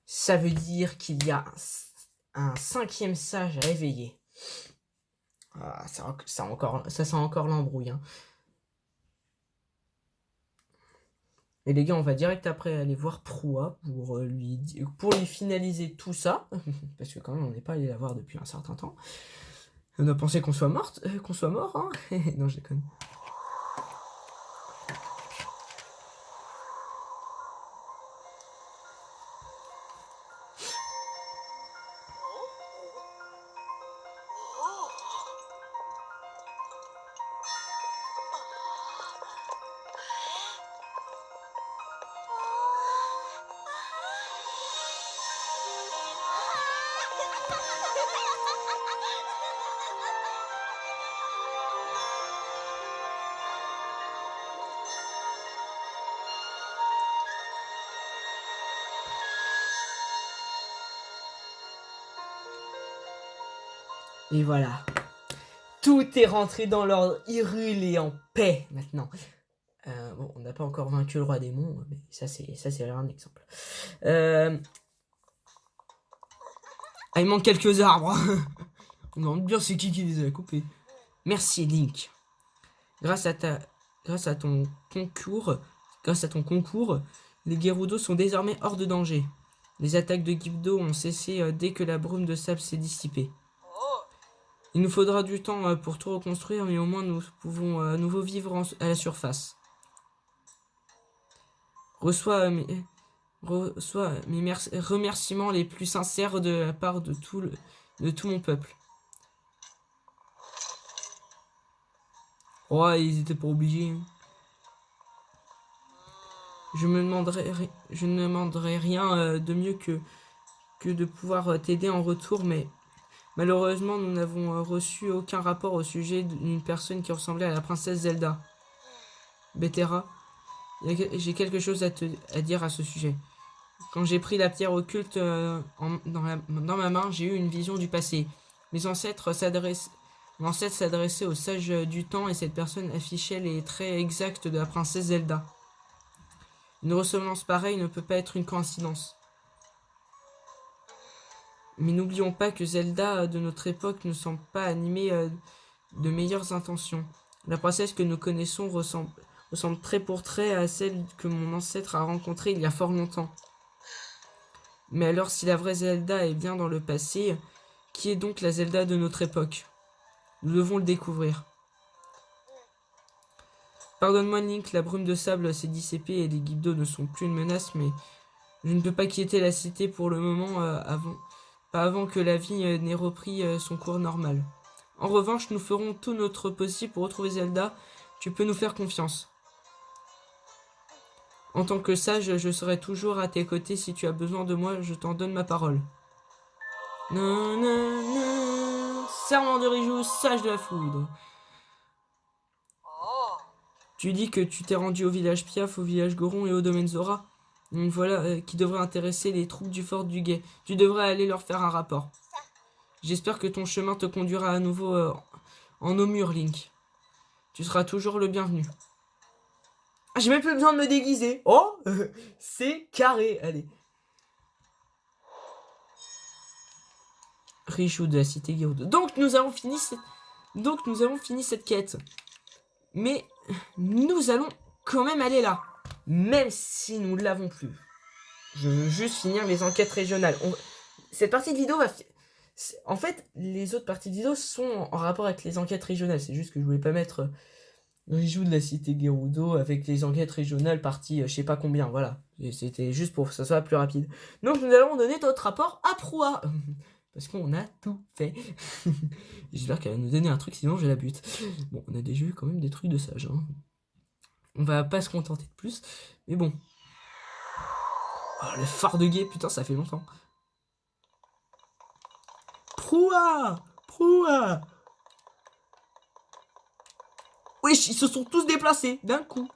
Ça veut dire qu'il y a un 5e sage à éveiller. Ah, ça sent encore l'embrouille. Hein. Et les gars, on va direct après aller voir Proua pour lui finaliser tout ça. Parce que quand même, on n'est pas allé la voir depuis un certain temps. On a pensé qu'on soit morte, qu'on soit mort. Hein. Non, je déconne. Et voilà. Tout est rentré dans l'ordre. Hyrule est en paix maintenant. Bon, on n'a pas encore vaincu le roi démon, mais ça c'est un exemple. Ah, il manque quelques arbres. On demande bien c'est qui les a coupés. Merci Link. Grâce à ton concours, les Gerudo sont désormais hors de danger. Les attaques de Gibdo ont cessé dès que la brume de sable s'est dissipée. Il nous faudra du temps pour tout reconstruire, mais au moins nous pouvons à nouveau vivre à la surface. Reçois mes remerciements les plus sincères de la part de tout mon peuple. Oh, ils étaient pas obligés. Je ne demanderai rien de mieux que de pouvoir t'aider en retour, mais malheureusement, nous n'avons reçu aucun rapport au sujet d'une personne qui ressemblait à la princesse Zelda. Betera, j'ai quelque chose à dire à ce sujet. Quand j'ai pris la pierre occulte dans ma main, j'ai eu une vision du passé. Mon ancêtre s'adressait au sage du temps et cette personne affichait les traits exacts de la princesse Zelda. Une ressemblance pareille ne peut pas être une coïncidence. Mais n'oublions pas que Zelda de notre époque ne semble pas animée de meilleures intentions. La princesse que nous connaissons ressemble trait pour trait à celle que mon ancêtre a rencontrée il y a fort longtemps. Mais alors si la vraie Zelda est bien dans le passé, qui est donc la Zelda de notre époque? Nous devons le découvrir. Pardonne-moi Link, la brume de sable s'est dissipée et les Gibdo ne sont plus une menace, mais je ne peux pas quitter la cité pour le moment pas avant que la vie n'ait repris son cours normal. En revanche, nous ferons tout notre possible pour retrouver Zelda. Tu peux nous faire confiance. En tant que sage, je serai toujours à tes côtés. Si tu as besoin de moi, je t'en donne ma parole. Non, non, non. Serment de Rijou, sage de la foudre. Oh, Tu dis que tu t'es rendu au village Piaf, au village Goron et au domaine Zora. Donc voilà, qui devrait intéresser les troupes du fort du Guet. Tu devrais aller leur faire un rapport. J'espère que ton chemin te conduira à nouveau en nos murs, Link. Tu seras toujours le bienvenu. Ah, j'ai même plus besoin de me déguiser. Oh, c'est carré, allez. Richoud de la cité Gerudo. Donc nous avons fini cette quête. Mais nous allons quand même aller là. Même si nous ne l'avons plus. Je veux juste finir les enquêtes régionales. Cette partie de vidéo va... En fait, les autres parties de vidéo sont en rapport avec les enquêtes régionales. C'est juste que je voulais pas mettre Rijou de la cité Gerudo avec les enquêtes régionales partie je sais pas combien. Voilà. C'était juste pour que ça soit plus rapide. Donc nous allons donner notre rapport à Proie. Parce qu'on a tout fait. J'espère qu'elle va nous donner un truc, sinon je la bute. Bon, on a déjà eu quand même des trucs de sage. Hein. On va pas se contenter de plus. Mais bon. Oh, le phare de guet, putain, ça fait longtemps. Proua! Proua! Wesh, ils se sont tous déplacés d'un coup.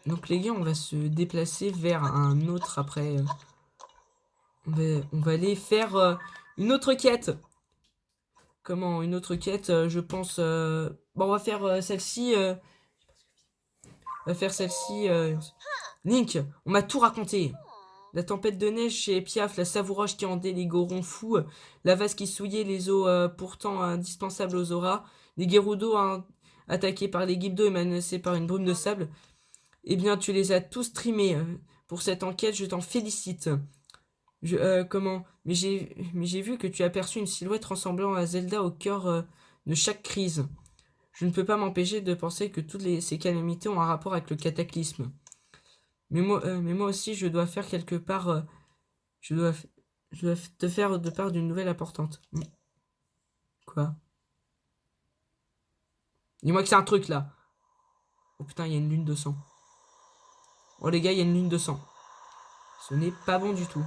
Donc les gars, on va se déplacer vers un autre après. On va aller faire une autre quête. Comment? Une autre quête, je pense... Bon, on va faire celle-ci. On va faire celle-ci. Link, on m'a tout raconté. La tempête de neige chez Piaf, la savouroche qui rendait les Gorons fous, la vase qui souillait les eaux pourtant indispensables aux Zora, les Gerudo attaqués par les Gibdo et menacés par une brume de sable. Eh bien, tu les as tous trimés. Pour cette enquête, je t'en félicite. Comment? Mais j'ai vu que tu as aperçu une silhouette ressemblant à Zelda au cœur de chaque crise. Je ne peux pas m'empêcher de penser que ces calamités ont un rapport avec le cataclysme. Mais moi aussi, je dois faire quelque part... je dois te faire de part d'une nouvelle importante. Quoi? Dis-moi que c'est un truc, là. Oh putain, il y a une lune de sang. Oh les gars, il y a une lune de sang. Ce n'est pas bon du tout.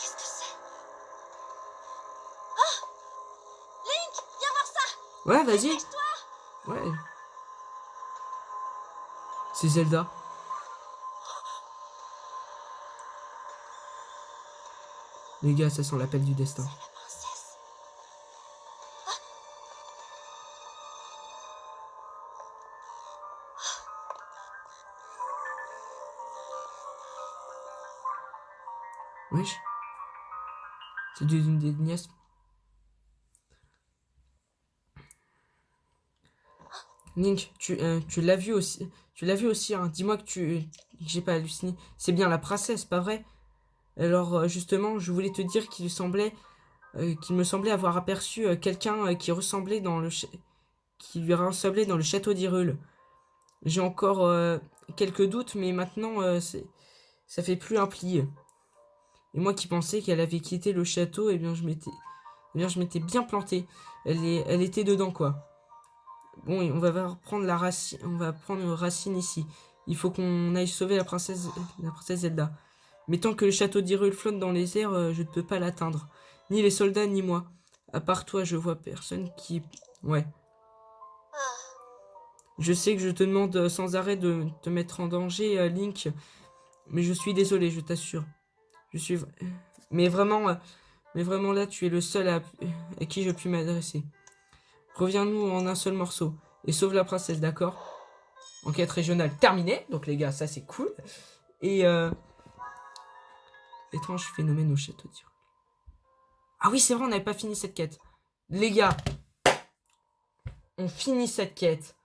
qu'est-ce que c'est? Oh, Link, viens voir ça. Ouais, vas-y. Dépêche-toi. Ouais. C'est Zelda. Les gars, ça sent l'appel du destin. La princesse. Wesh. C'est une des nièces. Link, tu l'as vu aussi. Tu l'as vu aussi, hein. Dis-moi que j'ai pas halluciné. C'est bien la princesse, pas vrai? Alors, justement, je voulais te dire qu'il me semblait avoir aperçu quelqu'un qui lui ressemblait dans le château d'Hyrule. J'ai encore quelques doutes, mais maintenant, ça fait plus un pli. Et moi qui pensais qu'elle avait quitté le château, eh bien, je m'étais bien planté. Elle était dedans, quoi. Bon, on va prendre racine ici. Il faut qu'on aille sauver la princesse Zelda. Mais tant que le château d'Hyrule flotte dans les airs, je ne peux pas l'atteindre. Ni les soldats, ni moi. À part toi, je vois personne qui... Ouais. Je sais que je te demande sans arrêt de te mettre en danger, Link. Mais je suis désolé, je t'assure. Mais vraiment là, tu es le seul à qui je puis m'adresser. Reviens-nous en un seul morceau. Et sauve la princesse, d'accord? Enquête régionale terminée. Donc les gars, ça c'est cool. Et étrange phénomène au château d'Hyrule. Ah oui, c'est vrai, on n'avait pas fini cette quête. Les gars, on finit cette quête.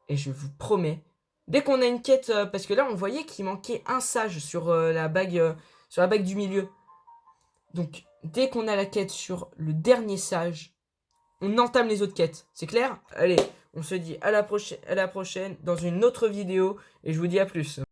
Et je vous promets, dès qu'on a une quête... parce que là, on voyait qu'il manquait un sage sur la bague du milieu. Donc, dès qu'on a la quête sur le dernier sage, on entame les autres quêtes. C'est clair? Allez, On se dit à la prochaine dans une autre vidéo et je vous dis à plus.